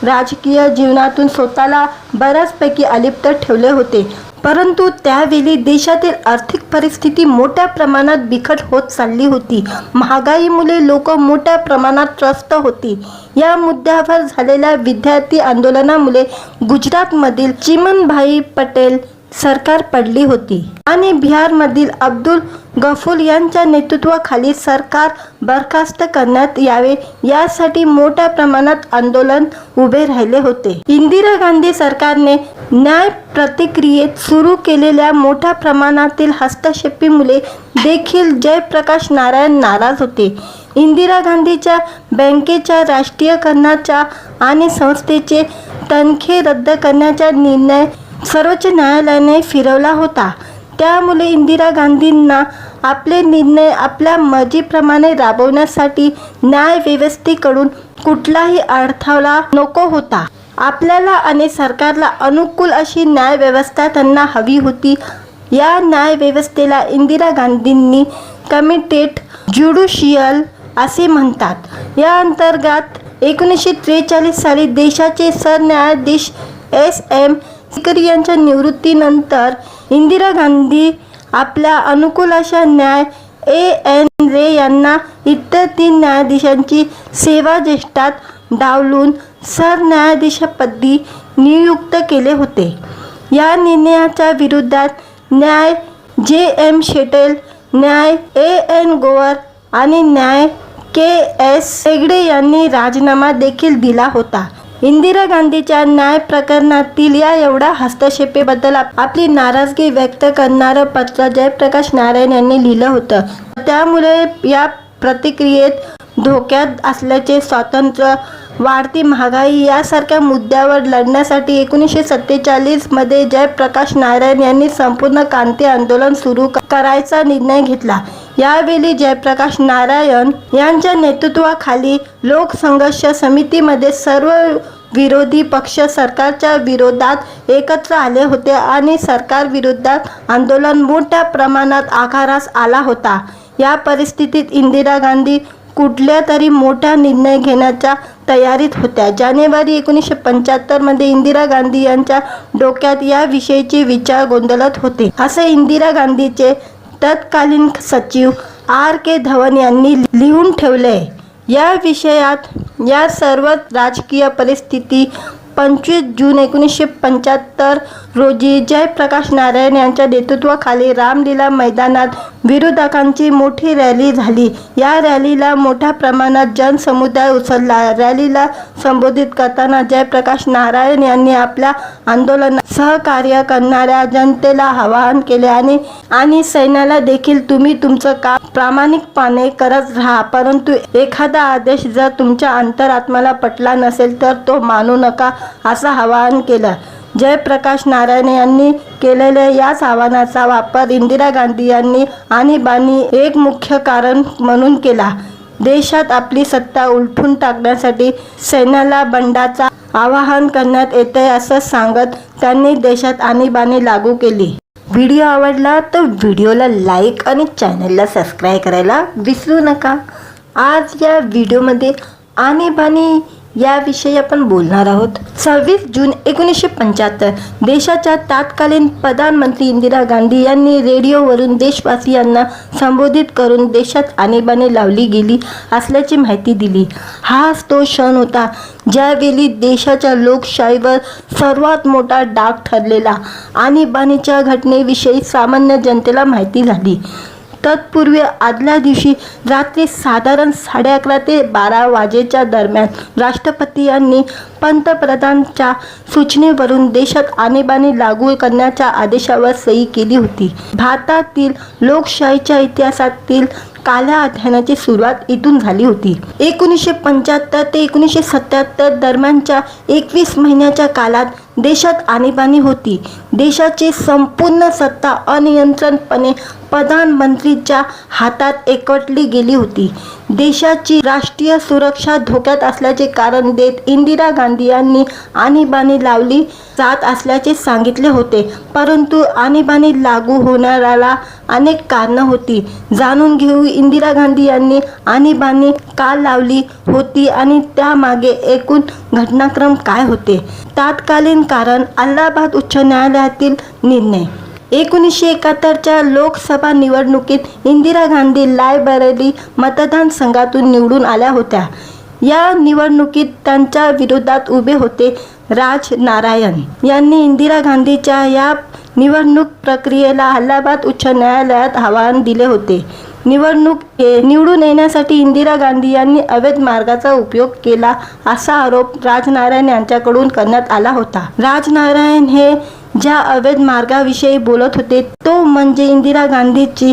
राजकीय जीवनातून स्वतःला बऱ्याचपैकी अलिप्त ठेवले होते, परंतु त्यावेळी देशातील आर्थिक परिस्थिती मोठ्या प्रमाणात बिकट होत चालली होती। महागाईमुळे लोक मोठ्या प्रमाणात त्रस्त होती। या मुद्द्यावर झालेल्या विद्यार्थी आंदोलनामुळे गुजरातमधील चिमनभाई पटेल सरकार पडली होती आणि बिहारमधील अब्दुल गफूर यांच्या नेतृत्वाखाली सरकार बरखास्त करण्यात यावे यासाठी मोठ्या प्रमाणात आंदोलन उभे राहिले होते. इंदिरा गांधी सरकारने न्याय प्रतिक्रियेत सुरू केलेल्या मोठ्या प्रमाणातील हस्तक्षेपामुळे देखील जयप्रकाश नारायण नाराज होते. इंदिरा गांधीच्या बँकेच्या राष्ट्रीयकरणाचा आणि संस्थेचे तनखे रद्द करण्याचा निर्णय सर्वोच्च न्यायालयाने फिरवला होता. त्यामुळे इंदिरा गांधींना आपले निर्णय आपल्या मर्जीप्रमाणे राबवण्यासाठी न्यायव्यवस्थेकडून कुठलाही अडथळा नको होता. आपल्याला आणि सरकारला अनुकूल अशी न्यायव्यवस्था त्यांना हवी होती. या न्यायव्यवस्थेला इंदिरा गांधींनी कमिटेड ज्युडिशियल असे म्हणतात. या अंतर्गत 1943 साली देशाचे सरन्यायाधीश एस.एम. सीकर यांच्या निवृत्तीनंतर इंदिरा गांधी आपल्या अनुकूल अशा न्याय ए.एन. रे यांना इतर 3 न्यायाधीशांची सेवाज्येष्ठात डावलून सरन्यायाधीशपदी नियुक्त केले होते. या निर्णयाच्या विरोधात न्याय जे.एम. शेटेल, न्याय ए.एन. गोवर आणि न्याय के.एस. हेगडे यांनी राजीनामा देखील दिला होता. इंदिरा गांधीच्या न्याय प्रकरणातील या एवढ्या हस्तक्षेपाबद्दल आपली नाराजगी व्यक्त करणारं पत्र जयप्रकाश नारायण यांनी लिहिलं होतं. त्यामुळे या प्रतिक्रियेत धोक्यात असल्याचे स्वातंत्र्य, वाढती महागाई यासारख्या मुद्द्यावर लढण्यासाठी 1947 मध्ये जयप्रकाश नारायण यांनी संपूर्ण क्रांती आंदोलन सुरू करायचा निर्णय घेतला. यावेळी जयप्रकाश नारायण यांच्या नेतृत्वाखाली लोकसंघर्ष समितीमध्ये सर्व विरोधी पक्ष सरकारच्या विरोधात एकत्र आले होते आणि सरकारविरोधात आंदोलन मोठ्या प्रमाणात आकारास आला होता. या परिस्थितीत इंदिरा गांधी कुठल्या तरी मोठा निर्णय घेण्याच्या तयारीत होत्या. जानेवारी 1975 मध्ये इंदिरा गांधी यांच्या डोक्यात याविषयीचे विचार गोंधळत होते, असे इंदिरा गांधीचे तत्कालीन सचिव R.K. धवन यांनी लिहून ठेवले. या विषयात या सर्व राजकीय परिस्थिती 25 जून 1975 रोजी जयप्रकाश नारायण यांच्या नेतृत्वाखाली रामलीला मैदानात विरोधकांची मोठी रॅली झाली. या रॅलीला मोठ्या प्रमाणात जनसमुदाय उसळला. रॅलीला संबोधित करताना जयप्रकाश नारायण यांनी आपल्या आंदोलनात सहकार्य करणाऱ्या जनतेला आवाहन केले आणि सैन्याला देखील तुम्ही तुमचं काम प्रामाणिकपणे करत राहा, परंतु एखादा आदेश जर तुमच्या अंतरात्म्याला पटला नसेल तर तो मानू नका, असं आवाहन केलं. जयप्रकाश नारायण यांनी केलेल्या याच आव्हानाचा वापर इंदिरा गांधी यांनी आणीबाणी एक मुख्य कारण म्हणून केला. देशात आपली सत्ता उलटून टाकण्यासाठी सैन्याला बंडाचा आवाहन करण्यात येते असं सांगत त्यांनी देशात आणीबाणी लागू केली. व्हिडिओ आवडला तर व्हिडिओला लाईक आणि चॅनलला सबस्क्राईब करायला विसरू नका. आज या व्हिडिओमध्ये आणीबाणी याविषयी आपण बोलणार आहोत. 26 जून 1975 देशाच्या तत्कालीन प्रधानमंत्री इंदिरा गांधी यांनी रेडिओवरून देशवासियांना संबोधित करून देशात आणीबाणी लावली गेली असल्याची माहिती दिली. हाच तो क्षण होता ज्यावेळी देशाच्या लोकशाहीवर सर्वात मोठा डाग ठरलेला आणीबाणीच्या घटनेविषयी सामान्य जनतेला माहिती झाली. तत्पूर्वी आदल्या दिवशी रात्री साधारण 11:30 ते 12 वाजेच्या दरम्यान राष्ट्रपती यांनी पंतप्रधानांच्या सूचनेवरून देशात आणीबाणी लागू करण्याच्या आदेशावर सही केली होती. भारतातील लोकशाहीच्या इतिहासातील काल्या अध्यायाची सुरुवात इथून झाली होती. 1975 ते 1977 दरम्यानच्या 21 महिन्याच्या काळात देशात आणीबाणी होती. देशाची संपूर्ण सत्ता अनियंत्रितपणे प्रधानमंत्रीच्या हातात एकवटली गेली होती. देशाची राष्ट्रीय सुरक्षा धोक्यात असल्याचे कारण देत इंदिरा गांधी यांनी आणीबाणी लावली जात असल्याचे सांगितले होते. परंतु आणीबाणी लागू होण्याला अनेक कारणं होती. जाणून घेऊ इंदिरा गांधी यांनी आणीबाणी का लावली होती आणि त्यामागे एकूण घटनाक्रम काय होते. तत्कालीन कारण अलाहाबाद उच्च न्यायालयातील निर्णय. 1971च्या लोकसभा निवडणुकीत इंदिरा गांधी रायबरेली मतदारसंघातून निवडून आल्या होत्या. या निवडणुकीत त्यांच्या विरोधात उभे होते राज नारायण यांनी इंदिरा गांधीच्या या निवडणूक प्रक्रियेला अलाहाबाद उच्च न्यायालयात आव्हान दिले होते. निवडून येण्यासाठी इंदिरा गांधी यांनी अवैध मार्गाचा उपयोग केला असा आरोप राजनारायण यांच्याकडून करण्यात आला होता. राजनारायण हे ज्या अवैध मार्गाविषयी बोलत होते तो म्हणजे इंदिरा गांधीची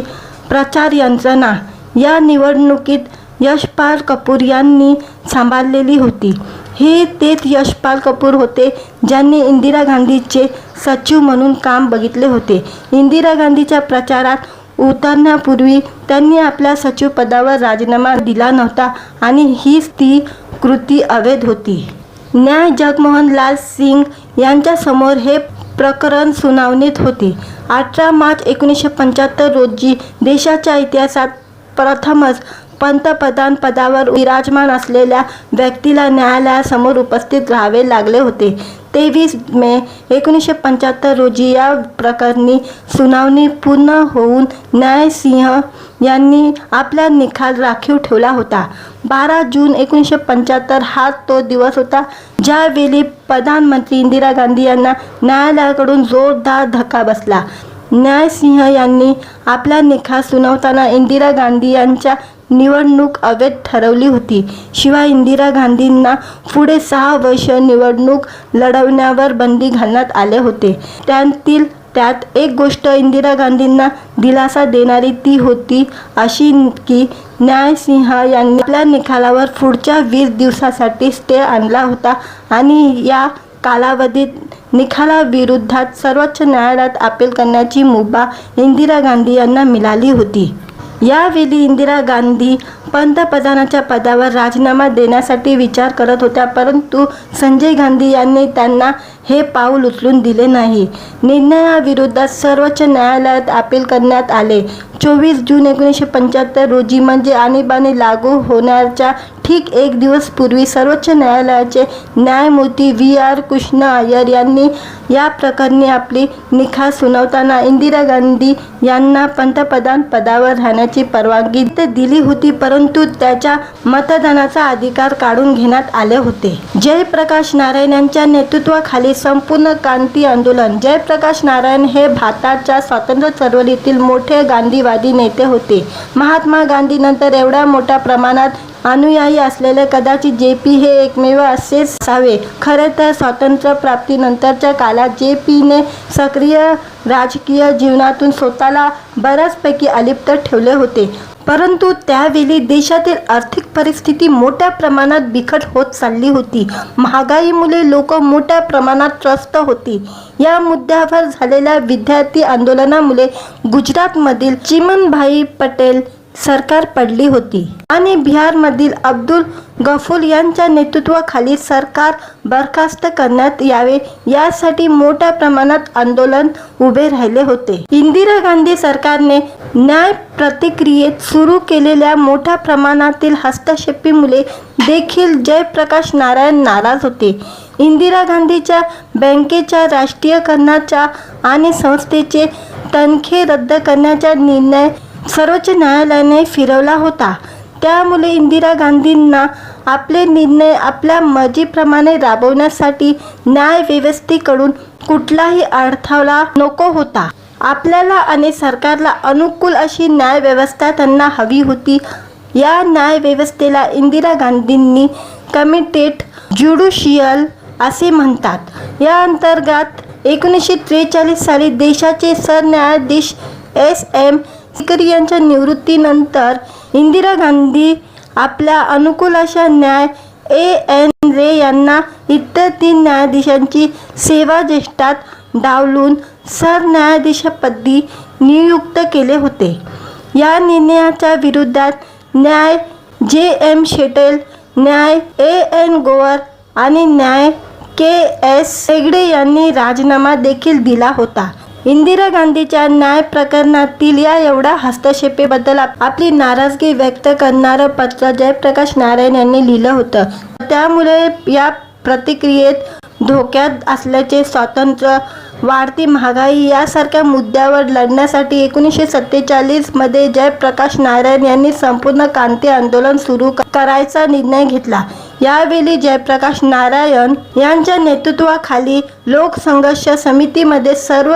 प्रचार यंत्रणा या निवडणुकीत यशपाल कपूर यांनी सांभाळलेली होती. हे तेच यशपाल कपूर होते ज्यांनी इंदिरा गांधीचे सचिव म्हणून काम बघितले होते. इंदिरा गांधीच्या प्रचारात उतरण्यापूर्वी त्यांनी आपल्या सचिव पदावर राजीनामा दिला नव्हता आणि हीच ती कृती अवैध होती. न्याय जगमोहन लाल सिंग यांच्यासमोर हे प्रकरण सुनावणीत होते. 18 मार्च 1975 रोजी देशाच्या इतिहासात प्रथमच पंतप्रधान पदावर विराजमान असलेल्या व्यक्तीला न्यायालयासमोर उपस्थित राहावे लागले होते. 23 मे 1975 रोजी या प्रकरणी सुनावणी पूर्ण होऊन न्यायसिंह यांनी आपला निकाल राखीव ठेवला होता. 12 जून 1975 हा तो दिवस होता ज्यावेळी प्रधानमंत्री इंदिरा गांधी यांना न्यायालयाकडून जोरदार धक्का बसला. न्यायसिंह यांनी आपला निकाल सुनावताना इंदिरा गांधी यांच्या निवडणूक अवैध ठरवली होती. शिवाय इंदिरा गांधींना पुढे 6 वर्ष निवडणूक लढवण्यावर बंदी घालण्यात आले होते. त्यात एक गोष्ट इंदिरा गांधींना दिलासा देणारी ती होती अशी की न्यायसिंह यांनी आपल्या निकालावर पुढच्या 20 दिवसासाठी स्टे आणला होता आणि या कालावधीत निकालाविरोधात सर्वोच्च न्यायालयात अपील करण्याची मुभा इंदिरा गांधी यांना मिळाली होती. यावेळी इंदिरा गांधी पंतप्रधानाच्या पदावर राजीनामा देण्यासाठी विचार करत होत्या, परंतु संजय गांधी यांनी त्यांना हे पाऊल उचलून दिले नाही. निर्णयाविरोधात सर्वोच्च न्यायालयात अपील करण्यात आले. 24 जून 1975 रोजी म्हणजे आणीबाणी लागू होण्याच्या ठीक एक दिवस पूर्वी सर्वोच्च न्यायालयाचे न्यायमूर्ती V.R. कृष्ण अय्यर यांनी या प्रकरणी आपली निकाल सुनावताना इंदिरा गांधी यांना पंतप्रधान पदावर राहण्याची परवानगी दिली होती, परंतु त्याच्या मतदानाचा अधिकार काढून घेण्यात आले होते. जयप्रकाश नारायण यांच्या नेतृत्वाखाली संपूर्ण क्रांती आंदोलन. जयप्रकाश नारायण हे भारताच्या स्वातंत्र्य चळवळीतील मोठे गांधीवादी नेते होते. महात्मा गांधीनंतर एवढ्या मोठ्या प्रमाणात अनुयायी असलेले कदाचित JP हे एकमेव असेच असावे. खरे तर स्वातंत्र्य प्राप्तीनंतरच्या काळात JPने सक्रिय राजकीय जीवनातून स्वतःला बऱ्याचपैकी अलिप्त ठेवले होते, परंतु त्यावेळी देशातील आर्थिक परिस्थिती मोठ्या प्रमाणात बिकट होत चालली होती. महागाईमुळे लोक मोठ्या प्रमाणात त्रस्त होती. या मुद्द्यावर झालेल्या विद्यार्थी आंदोलनामुळे गुजरातमधील चिमनभाई पटेल सरकार पडली होती आणि बिहारमधील अब्दुल गफूर यांच्या नेतृत्वाखाली सरकार बरखास्त करण्यात यावे यासाठी मोठ्या प्रमाणात आंदोलन उभे राहिले होते. इंदिरा गांधी सरकारने न्याय प्रक्रियेत सुरू केलेल्या मोठ्या प्रमाणातील हस्तक्षेपामुळे देखील जयप्रकाश नारायण नाराज होते. इंदिरा गांधीच्या बँकेच्या राष्ट्रीयकरणाचा आणि संस्थेचे तनखे रद्द करण्याचा निर्णय सर्वोच्च न्यायालयाने फिरवला होता. त्यामुळे इंदिरा गांधींना आपले निर्णय आपल्या मर्जीप्रमाणे राबवण्यासाठी न्यायव्यवस्थेकडून कुठलाही अडथळा नको होता. आपल्याला आणि सरकारला अनुकूल अशी न्यायव्यवस्था त्यांना हवी होती. या न्यायव्यवस्थेला इंदिरा गांधींनी कमिटेड ज्युडिशियल असे म्हणतात. या अंतर्गत 1943 साली देशाचे सरन्यायाधीश SM सिकरी यांच्या निवृत्तीनंतर इंदिरा गांधी आपल्या अनुकूल अशा न्याय A.N. रे यांना इतर 3 न्यायाधीशांची सेवाज्येष्ठात डावलून सरन्यायाधीशपदी नियुक्त केले होते. या निर्णयाच्या विरोधात न्याय J.M. शेटेल, न्याय A.N. गोवर आणि न्याय K.S. हेगडे यांनी राजीनामा देखील दिला होता. इंदिरा गांधीच्या न्याय प्रकरणातील या एवढ्या हस्तक्षेपाबद्दल आपली नाराजगी व्यक्त करणारं पत्र जयप्रकाश नारायण यांनी लिहिलं होतं. त्यामुळे या प्रतिक्रियेत धोक्यात असल्याचे स्वातंत्र्य, वाढती महागाई यासारख्या मुद्द्यावर लढण्यासाठी 1947 मध्ये जयप्रकाश नारायण यांनी संपूर्ण क्रांती आंदोलन सुरू करायचा निर्णय घेतला. यावेळी जयप्रकाश नारायण यांच्या नेतृत्वाखाली लोकसंघर्ष समितीमध्ये सर्व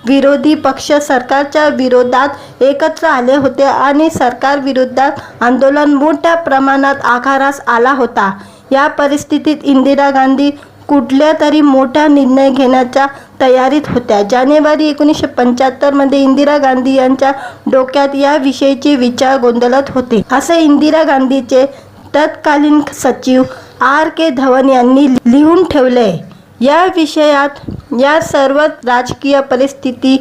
विरोधी पक्ष सरकारच्या विरोधात एकत्र आले होते आणि सरकार विरोधात आंदोलन मोठ्या प्रमाणात आकारास आला होता। या परिस्थितीत इंदिरा गांधी कुठल्या तरी मोठा निर्णय घेण्याच्या तयारीत होत्या। जानेवारी 1975 मध्ये इंदिरा गांधी यांच्या डोक्यात या विषयीचे विचार गोंधळत होते, असे इंदिरा गांधीचे तत्कालीन सचिव R.K. धवन यांनी लिहून ठेवले। या विषयात या सर्व राजकीय परिस्थिती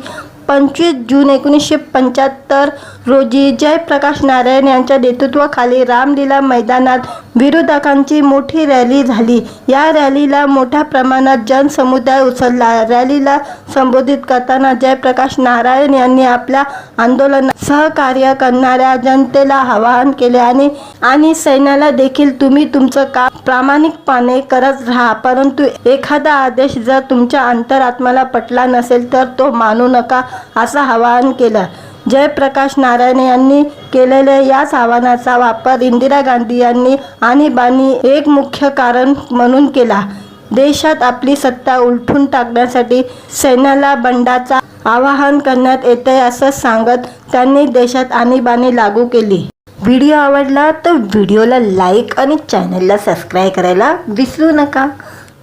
25 जून 1975 रोजी जयप्रकाश नारायण यांच्या नेतृत्वाखाली रामलीला मैदानात विरोधकांची मोठी रॅली झाली। या रॅलीला मोठ्या प्रमाणात जनसमुदाय उसळला। रॅलीला संबोधित करताना जयप्रकाश नारायण यांनी आपल्या आंदोलनात सहकार्य करणाऱ्या जनतेला आवाहन केले आणि सैन्याला देखील तुम्ही तुमचं काम प्रामाणिकपणे करत राहा, परंतु एखादा आदेश जर तुमच्या अंतरात्म्याला पटला नसेल तर तो मानू नका, असं आवाहन केलं। जयप्रकाश नारायण यांनी केलेल्या याच आव्हानाचा वापर इंदिरा गांधी यांनी आणीबाणी एक मुख्य कारण म्हणून केला। देशात आपली सत्ता उलटून टाकण्यासाठी सैन्याला बंडाचा आवाहन करण्यात येते असं सांगत त्यांनी देशात आणीबाणी लागू केली। व्हिडिओ आवडला तर व्हिडिओला लाईक आणि चॅनलला सबस्क्राईब करायला विसरू नका।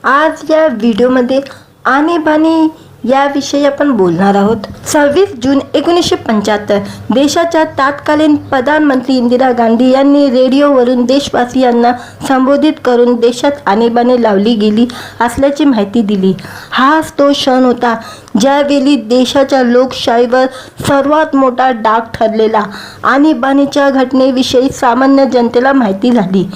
आज या व्हिडिओमध्ये आणीबाणी याविषयी आपण बोलणार आहोत। 26 जून 1975 देशाच्या तत्कालीन प्रधानमंत्री इंदिरा गांधी यांनी रेडिओवरून देशवासियांना संबोधित करून देशात आणीबाणी लावली गेली असल्याची माहिती दिली। हाच तो क्षण होता ज्यावेळी देशाच्या लोकशाहीवर सर्वात मोठा डाग ठरलेला आणीबाणीच्या घटनेविषयी सामान्य जनतेला माहिती झाली।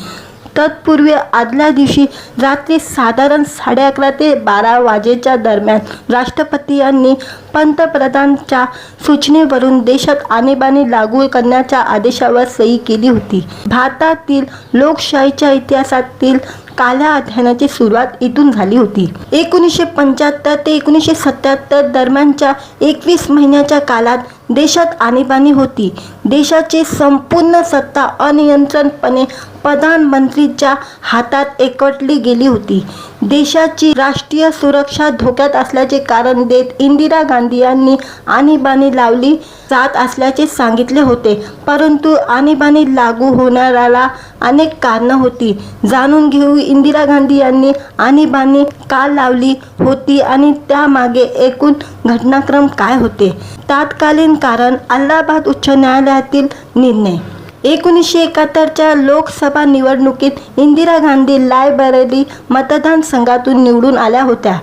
तत्पूर्वी आदल्या दिवशी रात्री साधारण 11:30 ते 12 वाजेच्या दरम्यान राष्ट्रपती यांनी पंतप्रधानांच्या सूचनेवरून देशात आणीबाणी लागू करण्याच्या आदेशावर सही केली होती। भारतातील लोकशाहीच्या इतिहासातील काल्या अध्यायाची सुरुवात इथून झाली होती। 1975 ते 1977 दरम्यानच्या 21 महिन्याच्या काळात देशात आणीबाणी होती। देशाची संपूर्ण सत्ता अनियंत्रितपणे प्रधानमंत्रीच्या हातात एकवटली गेली होती। देशाची राष्ट्रीय सुरक्षा धोक्यात असल्याचे कारण देत इंदिरा गांधी यांनी आणीबाणी लावली जात असल्याचे सांगितले होते, परंतु आणीबाणी लागू होण्याला अनेक कारणे होती। जाणून घेऊ इंदिरा गांधी यांनी आणीबाणी का लावली होती आणि त्यामागे एकूण घटनाक्रम काय होते। तत्कालीन कारण अलाहाबाद उच्च न्यायालयातील निर्णय। 1971च्या लोकसभा निवडणुकीत इंदिरा गांधी रायबरेली मतदारसंघातून निवडून आल्या होत्या।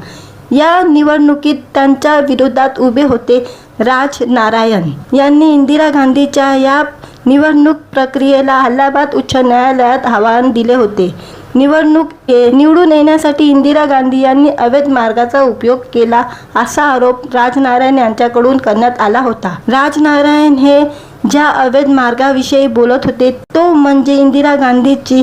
या निवडणुकीत त्यांच्या विरोधात उभे होते राज नारायण यांनी इंदिरा गांधीच्या या निवडणूक प्रक्रियेला अलाहाबाद उच्च न्यायालयात आव्हान दिले होते। निवडून येण्यासाठी इंदिरा गांधी यांनी अवैध मार्गाचा उपयोग केला असा आरोप राजनारायण यांच्याकडून करण्यात आला होता। राजनारायण हे ज्या अवैध मार्गाविषयी बोलत होते तो म्हणजे इंदिरा गांधीची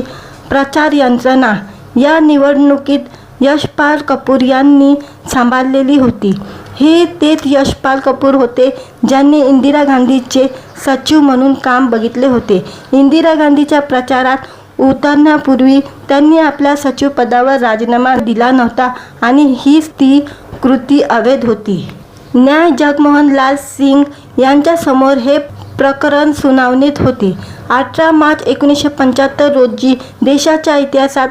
प्रचार यंत्रणा। या निवडणुकीत यशपाल कपूर यांनी सांभाळलेली होती। हे तेच यशपाल कपूर होते ज्यांनी इंदिरा गांधीचे सचिव म्हणून काम बघितले होते। इंदिरा गांधीच्या प्रचारात उतरण्यापूर्वी त्यांनी आपल्या सचिव पदावर राजीनामा दिला नव्हता आणि हीच ती कृती अवैध होती। न्याय जगमोहन लाल सिंग यांच्यासमोर हे प्रकरण सुनावणीत होते। 18 मार्च 1975 रोजी देशाच्या इतिहासात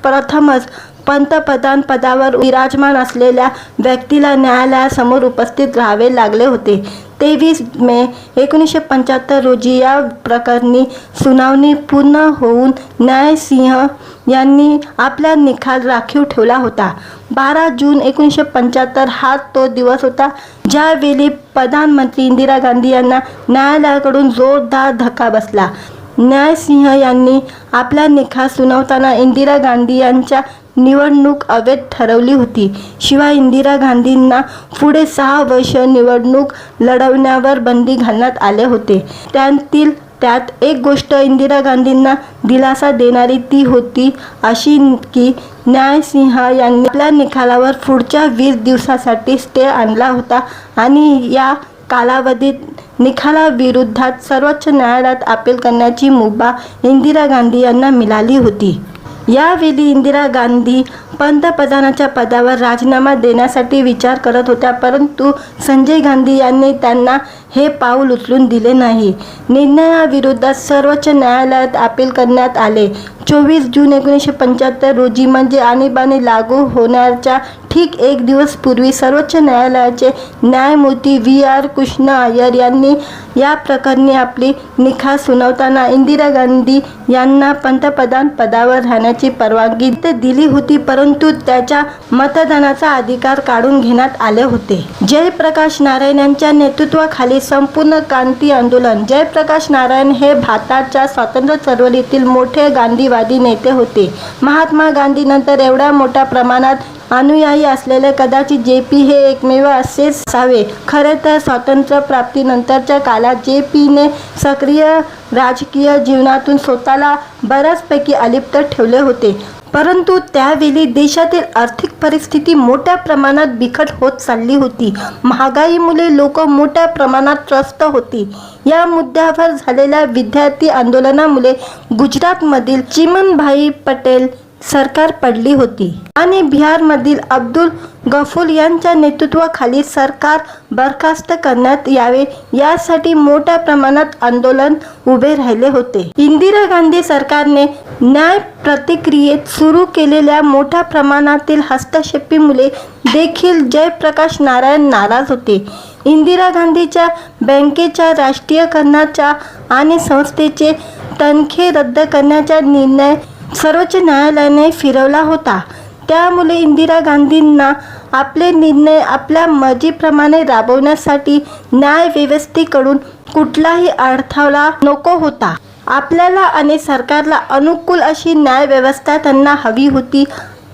प्रथमच पंतप्रधान पदावर विराजमान असलेल्या व्यक्तीला न्यायालयासमोर उपस्थित राहावे लागले होते। 23 मे 1975 रोजी या प्रकरणी सुनावणी पूर्ण होऊन न्यायसिंह यांनी आपला निकाल राखीव ठेवला होता। 12 जून 1975 हा तो दिवस होता ज्यावेळी प्रधानमंत्री इंदिरा गांधी यांना न्यायालयाकडून जोरदार धक्का बसला। न्यायसिंह यांनी आपला निकाल सुनावताना इंदिरा गांधी यांच्या निवडणूक अवैध ठरवली होती। शिवाय इंदिरा गांधींना पुढे 6 वर्ष निवडणूक लढवण्यावर बंदी घालण्यात आले होते। त्यात एक गोष्ट इंदिरा गांधींना दिलासा देणारी ती होती अशी की न्यायसिंह यांनी आपल्या निकालावर पुढच्या 20 दिवसासाठी स्टे आणला होता आणि या कालावधीत निकालाविरोधात सर्वोच्च न्यायालयात अपील करण्याची मुभा इंदिरा गांधी यांना मिळाली होती। यावेळी इंदिरा गांधी पंतप्रधानाच्या पदावर राजीनामा देण्यासाठी विचार करत होत्या, परंतु संजय गांधी यांनी त्यांना हे पाऊल उचलून दिले नाही. निर्णयाविरोधात सर्वोच्च न्यायालयात अपील करण्यात आले. 24 जून 1975 रोजी म्हणजे आणीबाणी लागू होण्याच्या ठीक एक दिवस पूर्वी सर्वोच्च न्यायालयाचे न्यायमूर्ती V.R. कृष्ण अय्यर यांनी या प्रकरणी आपली निकाल सुनावताना इंदिरा गांधी यांना पंतप्रधान पदावर राहण्याची परवानगी दिली होती, परंतु त्याच्या मतदानाचा अधिकार काढून घेण्यात आले होते. जयप्रकाश नारायण यांच्या नेतृत्वाखाली संपूर्ण क्रांती आंदोलन. जयप्रकाश नारायण हे भारताच्या स्वातंत्र्य चळवळीतील मोठे गांधीवादी नेते होते. महात्मा गांधीनंतर एवढ्या मोठ्या प्रमाणात अनुयायी असलेले कदाचित JP हे एकमेव असेच असावे. खरे तर स्वातंत्र्य प्राप्तीनंतरच्या काळात JPने सक्रिय राजकीय जीवनातून स्वतःला बऱ्याचपैकी अलिप्त ठेवले होते, परंतु त्यावेळी देशातील आर्थिक परिस्थिती मोठ्या प्रमाणात बिकट होत चालली होती. महागाईमुळे लोक मोठ्या प्रमाणात त्रस्त होती. या मुद्द्यावर झालेल्या विद्यार्थी आंदोलनामुळे गुजरातमधील चिमनभाई पटेल सरकार पडली होती आणि बिहारमधील अब्दुल गफूर यांच्या नेतृत्वाखाली सरकार बरखास्त करण्यात यावे यासाठी मोठ्या प्रमाणात आंदोलन उभे राहिले होते. इंदिरा गांधी सरकारने न्याय प्रतिक्रियेत सुरू केलेल्या मोठ्या प्रमाणातील हस्तक्षेपामुळे देखील जयप्रकाश नारायण नाराज होते. इंदिरा गांधीच्या बँकेच्या राष्ट्रीयकरणाचा आणि संस्थेचे तनखे रद्द करण्याचा निर्णय सर्वोच्च न्यायालयाने फिरवला होता. त्यामुळे इंदिरा गांधींना आपले निर्णय आपल्या मर्जीप्रमाणे राबवण्यासाठी न्यायव्यवस्थेकडून कुठलाही अडथळा नको होता. आपल्याला आणि सरकारला अनुकूल अशी न्यायव्यवस्था त्यांना हवी होती.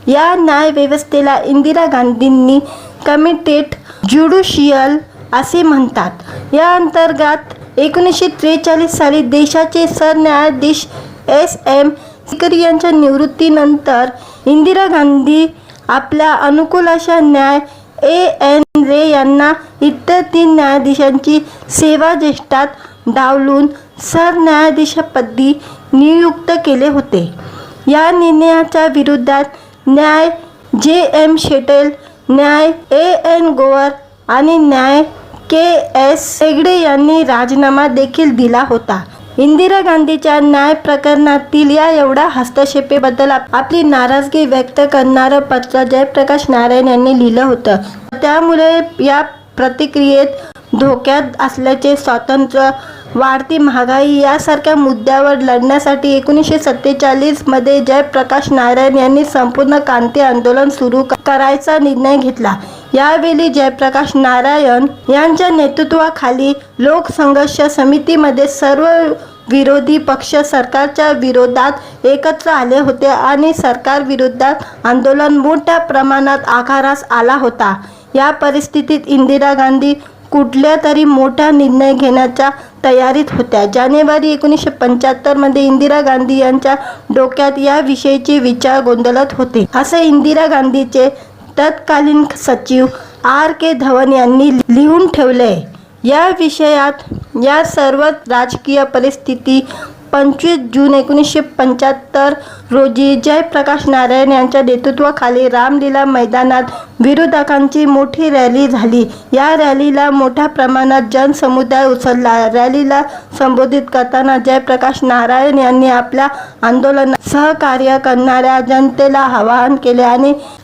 या न्यायव्यवस्थेला इंदिरा गांधींनी कमिटेड ज्युडिशियल असे म्हणतात. या अंतर्गत 1943 साली देशाचे सरन्यायाधीश SM सीकर यांच्या निवृत्तीनंतर इंदिरा गांधी आपल्या अनुकूल अशा न्याय A.N. रे यांना इतर 3 न्यायाधीशांची सेवाज्येष्ठात डावलून सरन्यायाधीशपदी नियुक्त केले होते. या निर्णयाच्या विरोधात न्याय J.M. शेटेल, न्याय A.N. गोवर आणि न्याय K.S. हेगडे यांनी राजीनामा देखील दिला होता. इंदिरा गांधीच्या न्याय प्रकरणातील या एवढ्या हस्तक्षेपाबद्दल आपली नाराजगी व्यक्त करणारं पत्र जयप्रकाश नारायण यांनी लिहिलं होतं. त्यामुळे या प्रतिक्रियेत धोक्यात असल्याचे स्वातंत्र्य, वाढती महागाई यासारख्या मुद्द्यावर लढण्यासाठी 1947 मध्ये जयप्रकाश नारायण यांनी संपूर्ण क्रांती आंदोलन सुरू करायचा निर्णय घेतला. यावेळी जयप्रकाश नारायण यांच्या नेतृत्वाखाली लोकसंघर्ष समितीमध्ये सर्व विरोधी पक्ष सरकारच्या विरोधात एकत्र आले होते आणि सरकार विरोधात आंदोलन मोठ्या प्रमाणात आकारास आला होता. या परिस्थितीत इंदिरा गांधी कुठल्या तरी मोठा निर्णय घेण्याच्या तयारीत होत्या. जानेवारी 1975 मध्ये इंदिरा गांधी यांच्या डोक्यात या विषयीचे विचार गोंधळत होते, असे इंदिरा गांधीचे तत्कालीन सचिव R.K. धवन यांनी लिहून ठेवले. या विषयात या सर्व राजकीय परिस्थिती 25 जून 1975 रोजी जयप्रकाश नारायण यांच्या नेतृत्वाखाली रामलीला मैदानात विरोधकांची मोठी रॅली झाली. या रॅलीला मोठ्या प्रमाणात जनसमुदाय उचलला. रॅलीला संबोधित करताना जयप्रकाश नारायण यांनी आपल्या आंदोलनात सहकार्य करणाऱ्या जनतेला आवाहन केले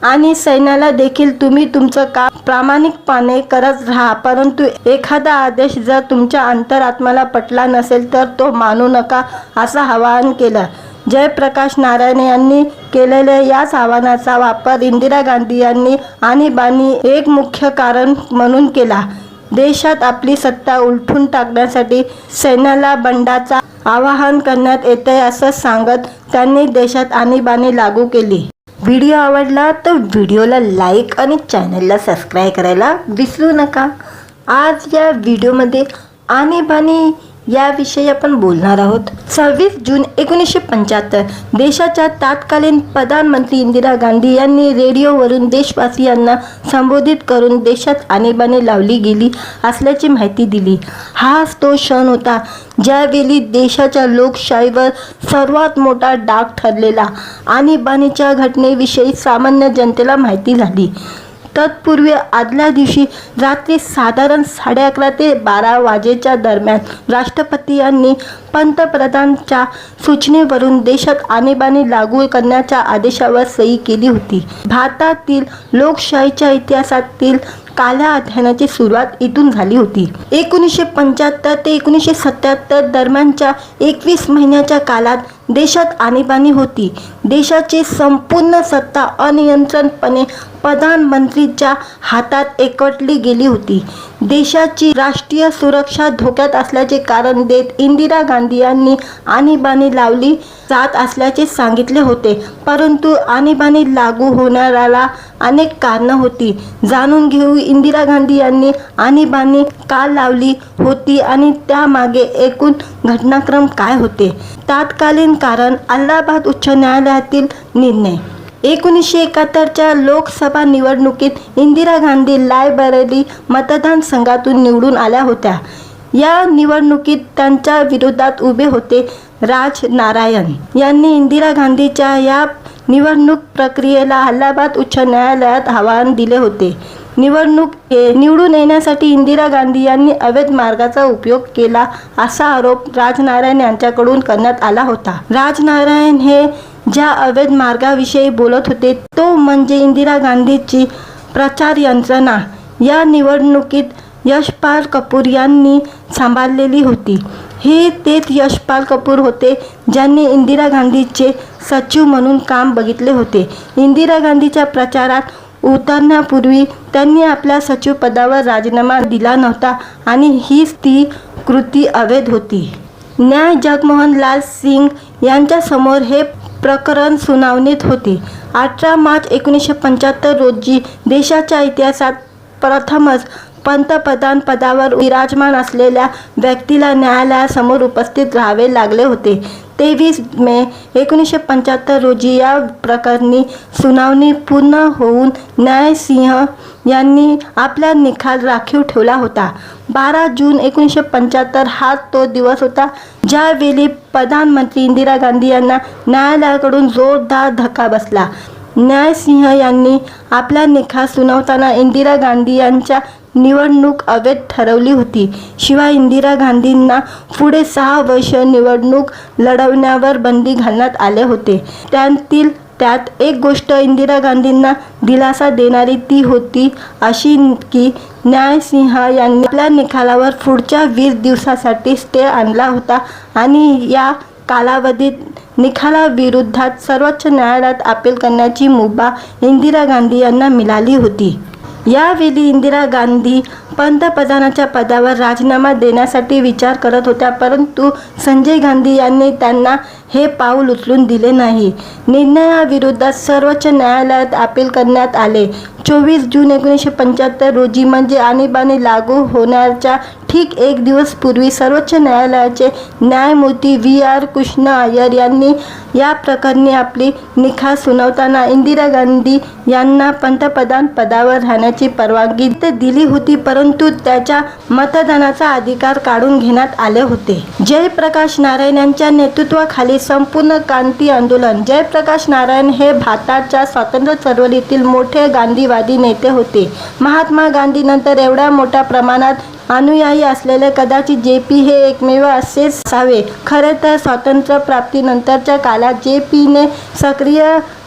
आणि सैन्याला देखील तुम्ही तुमचं काम प्रामाणिकपणे करत राहा, परंतु एखादा आदेश जर तुमच्या अंतरात्म्याला पटला नसेल तर तो मानू नका, असं आवाहन केलं. जयप्रकाश नारायण यांनी केलेल्या याच आव्हानाचा वापर इंदिरा गांधी यांनी आणीबाणी एक मुख्य कारण म्हणून केला. देशात आपली सत्ता उलटून टाकण्यासाठी सैन्याला बंडाचा आवाहन करण्यात येते असं सांगत त्यांनी देशात आणीबाणी लागू केली. व्हिडिओ आवडला तर व्हिडिओला लाईक आणि चॅनलला सबस्क्राईब करायला विसरू नका. आज या व्हिडिओमध्ये आणीबाणी याविषयी आपण बोलणार आहोत। 26 जून 1975 देशाच्या तत्कालीन प्रधानमंत्री इंदिरा गांधी यांनी रेडिओवरून देशवासियांना संबोधित करून देशात आणीबाणी लावली गेली असल्याची माहिती दिली। हाच तो क्षण होता ज्यावेळी देशाच्या लोकशाहीवर सर्वात मोठा डाग ठरलेला आणीबाणीच्या घटनेविषयी सामान्य जनतेला माहिती झाली। तत्पूर्वी आदल्या दिवशी रात्री साधारण 11:30 ते 12 वाजेच्या दरम्यान राष्ट्रपती यांनी पंतप्रधानांच्या सूचनेवरून देशात आणीबाणी लागू करण्याच्या आदेशावर सही केली होती। भारतातील लोकशाहीच्या इतिहासातील काल्या अध्यायाची सुरुवात इथून झाली होती। 1975 ते 1977 दरम्यानच्या 21 महिन्याच्या काळात देशात आणीबाणी होती। देशाची संपूर्ण सत्ता अनियंत्रितपणे प्रधानमंत्रीच्या हातात एकवटली गेली होती। देशाची राष्ट्रीय सुरक्षा धोक्यात असल्याचे कारण देत इंदिरा गांधी यांनी आणीबाणी लावली जात असल्याचे सांगितले होते, परंतु आणीबाणी लागू होण्याला अनेक कारणे होती। जाणून घेऊ इंदिरा गांधी यांनी आणीबाणी का लावली होती आणि त्यामागे एकूण घटनाक्रम काय होते। तत्कालीन कारण अलाहाबाद उच्च न्यायालयातील निर्णय। 1971च्या लोकसभा निवडणुकीत इंदिरा गांधी रायबरेली मतदारसंघातून निवडून आल्या होत्या। या निवडणुकीत त्यांच्या विरोधात उभे होते राज नारायण यांनी इंदिरा गांधीच्या या निवडणूक प्रक्रियेला अलाहाबाद उच्च न्यायालयात आव्हान दिले होते। निवडून येण्यासाठी इंदिरा गांधी यांनी अवैध मार्गाचा उपयोग केला असा आरोप राजनारायण यांच्याकडून करण्यात आला होता। राजनारायण हे ज्या अवैध मार्गाविषयी बोलत होते तो म्हणजे इंदिरा गांधीची प्रचार यंत्रणा। या निवडणुकीत यशपाल कपूर यांनी सांभाळलेली होती। हे तेच यशपाल कपूर होते ज्यांनी इंदिरा गांधीचे सचिव म्हणून काम बघितले होते। इंदिरा गांधीच्या प्रचारात उतरण्यापूर्वी त्यांनी आपल्या सचिव पदावर राजीनामा दिला नव्हता आणि हीच ती कृती अवैध होती। न्याय जगमोहन लाल सिंग यांच्यासमोर हे प्रकरण सुनावणीत होते। 18 मार्च 1975 रोजी देशाच्या इतिहासात प्रथमच पंतप्रधान पदावर विराजमान असलेल्या व्यक्तीला न्यायालयासमोर उपस्थित राहावे लागले होते। 23 मे 1975 रोजी या प्रकरणी सुनावणी पूर्ण होऊन न्यायसिंह यांनी आपला निकाल राखीव ठेवला होता। 12 जून 1975 हा तो दिवस होता ज्यावेळी प्रधानमंत्री इंदिरा गांधी यांना न्यायालयाकडून जोरदार धक्का बसला। न्यायसिंह यांनी आपला निकाल सुनावताना इंदिरा गांधी यांच्या निवडणूक अवैध ठरवली होती। शिवाय इंदिरा गांधींना पुढे 6 वर्ष निवडणूक लढवण्यावर बंदी घालण्यात आले होते। त्यात एक गोष्ट इंदिरा गांधींना दिलासा देणारी ती होती अशी की न्यायसिंह यांनी आपल्या निकालावर पुढच्या 20 दिवसासाठी स्टे आणला होता आणि या कालावधीत निकालाविरोधात सर्वोच्च न्यायालयात अपील करण्याची मुभा इंदिरा गांधी यांना मिळाली होती। यावेळी इंदिरा गांधी पंतप्रधानाच्या पदावर राजीनामा देण्यासाठी विचार करत होत्या, परंतु संजय गांधी यांनी त्यांना हे पाऊल उचलून दिले नाही। निर्णयाविरोधात सर्वोच्च न्यायालयात अपील करण्यात आले। 24 जून 1975 रोजी म्हणजे आणीबाणी लागू होण्याच्या ठीक एक दिवस पूर्वी सर्वोच्च न्यायालयाचे न्यायमूर्ती VR कृष्ण अय्यर यांनी या प्रकरणी आपली निकाल सुनावताना इंदिरा गांधी यांना पंतप्रधान पदावर राहण्याची परवानगी दिली होती, परंतु त्याच्या मतदानाचा अधिकार काढून घेण्यात आले होते। जयप्रकाश नारायण यांच्या नेतृत्वाखाली संपूर्ण क्रांती आंदोलन। जयप्रकाश नारायण हे भारताच्या स्वातंत्र्य चळवळीतील मोठे गांधीवादी नेते होते। महात्मा गांधी नंतर एवढ्या मोठ्या प्रमाणात अनुयायी असलेले कदाचित JP हे एकमेव असेच असावे। खरे तर स्वातंत्र्य प्राप्तीनंतरच्या काळात JPने सक्रिय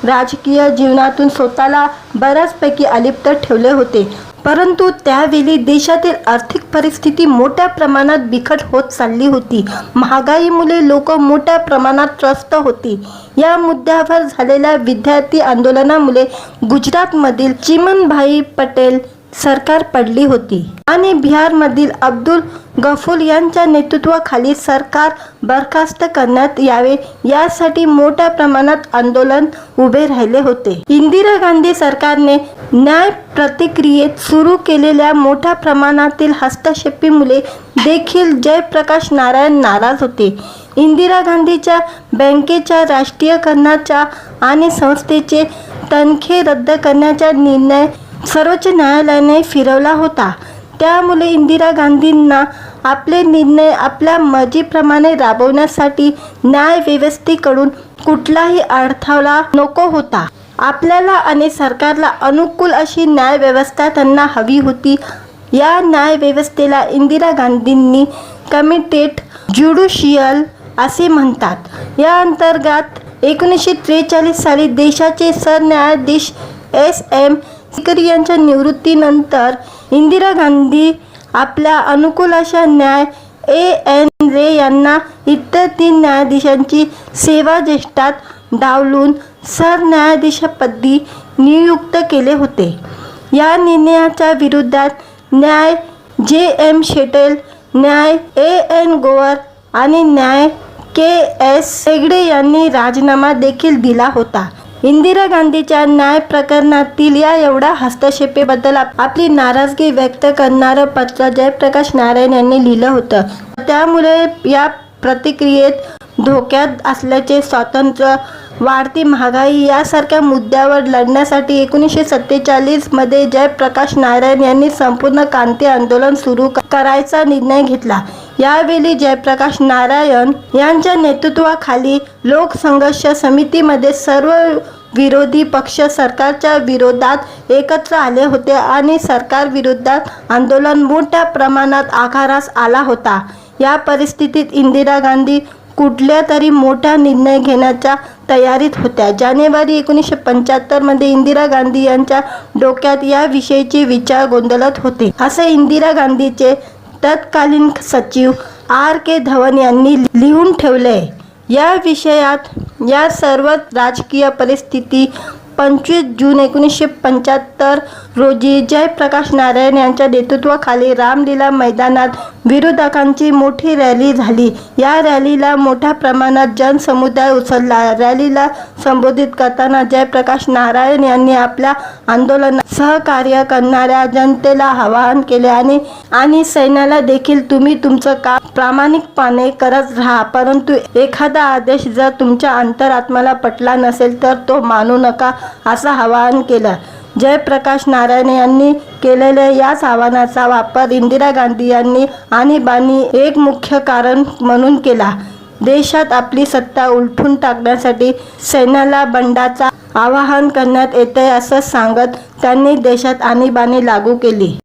राजकीय जीवनातून स्वतःला बऱ्याचपैकी अलिप्त ठेवले होते, परंतु त्यावेळी देशातील आर्थिक परिस्थिती मोठ्या प्रमाणात बिकट होत चालली होती। महागाईमुळे लोक मोठ्या प्रमाणात त्रस्त होती। या मुद्द्यावर झालेल्या विद्यार्थी आंदोलनामुळे गुजरातमधील चिमनभाई पटेल सरकार पडली होती आणि बिहारमधील अब्दुल गफूर यांच्या नेतृत्वाखाली सरकार बरखास्त करण्यात यावे यासाठी मोठ्या प्रमाणात आंदोलन उभे राहिले होते. इंदिरा गांधी सरकारने न्याय प्रतिक्रियेत सुरू केलेल्या मोठ्या प्रमाणातील हस्तक्षेपामुळे देखील जयप्रकाश नारायण नाराज होते. इंदिरा गांधीच्या बँकेच्या राष्ट्रीयकरणाचा आणि संस्थेचे तनखे रद्द करण्याचा निर्णय सर्वोच्च न्यायालयाने फिरवला होता. त्यामुळे इंदिरा गांधींना आपले निर्णय आपल्या मर्जीप्रमाणे राबवण्यासाठी न्यायव्यवस्थेकडून कुठलाही अडथळा नको होता. आपल्याला आणि सरकारला अनुकूल अशी न्यायव्यवस्था त्यांना हवी होती. या न्यायव्यवस्थेला इंदिरा गांधींनी कमिटेड ज्युडिशियल असे म्हणतात. या अंतर्गत 1943 साली देशाचे सरन्यायाधीश एस.एम. सीकरी यांच्या निवृत्तीनंतर इंदिरा गांधी आपल्या अनुकूल अशा न्याय ए.एन. रे यांना इतर 3 न्यायाधीशांची सेवाज्येष्ठात डावलून सरन्यायाधीशपदी नियुक्त केले होते. या निर्णयाच्या विरोधात न्याय जे.एम. शेटेल, न्याय ए.एन. गोवर आणि न्याय के.एस. हेगडे यांनी राजीनामा देखील दिला होता. इंदिरा गांधीच्या न्याय प्रकरणातील या एवढ्या हस्तक्षेपाबद्दल आपली नाराजगी व्यक्त करणारं पत्र जयप्रकाश नारायण यांनी लिहिलं होतं. त्यामुळे या प्रतिक्रियेत धोक्यात असल्याचे स्वातंत्र्य, वाढती महागाई यासारख्या मुद्द्यावर लढण्यासाठी 1947 मध्ये जयप्रकाश नारायण यांनी संपूर्ण क्रांती आंदोलन सुरू करायचा निर्णय घेतला. यावेळी जयप्रकाश नारायण यांच्या नेतृत्वाखाली लोकसंघर्ष समितीमध्ये सर्व विरोधी पक्ष सरकारच्या विरोधात एकत्र आले होते आणि सरकारविरोधात आंदोलन मोठ्या प्रमाणात आकारास आला होता. या परिस्थितीत इंदिरा गांधी कुठल्या तरी मोठा निर्णय घेण्याच्या तयारीत होत्या. जानेवारी 1975 मध्ये इंदिरा गांधी यांच्या डोक्यात याविषयीचे विचार गोंधळत होते, असे इंदिरा गांधीचे तत्कालीन सचिव R.K. धवन यांनी लिहून ठेवले. या विषयात या सर्व राजकीय परिस्थिती 25 जून 1975 रोजी जयप्रकाश नारायण यांच्या नेतृत्वाखाली रामलीला मैदानात विरोधकांची मोठी रॅली झाली. या रॅलीला मोठ्या प्रमाणात जनसमुदाय उसळला. रॅलीला संबोधित करताना जयप्रकाश नारायण यांनी आपल्या आंदोलनात सहकार्य करणाऱ्या जनतेला आवाहन केले आणि सैन्याला देखील तुम्ही तुमचं काम प्रामाणिकपणे करत राहा, परंतु एखादा आदेश जर तुमच्या अंतरात्म्याला पटला नसेल तर तो मानू नका, असं आवाहन केलं. जयप्रकाश नारायण यांनी केलेल्या याच आव्हानाचा वापर इंदिरा गांधी यांनी आणीबाणी एक मुख्य कारण म्हणून केला. देशात आपली सत्ता उलटून टाकण्यासाठी सैन्याला बंडाचा आवाहन करण्यात येते असं सांगत त्यांनी देशात आणीबाणी लागू केली.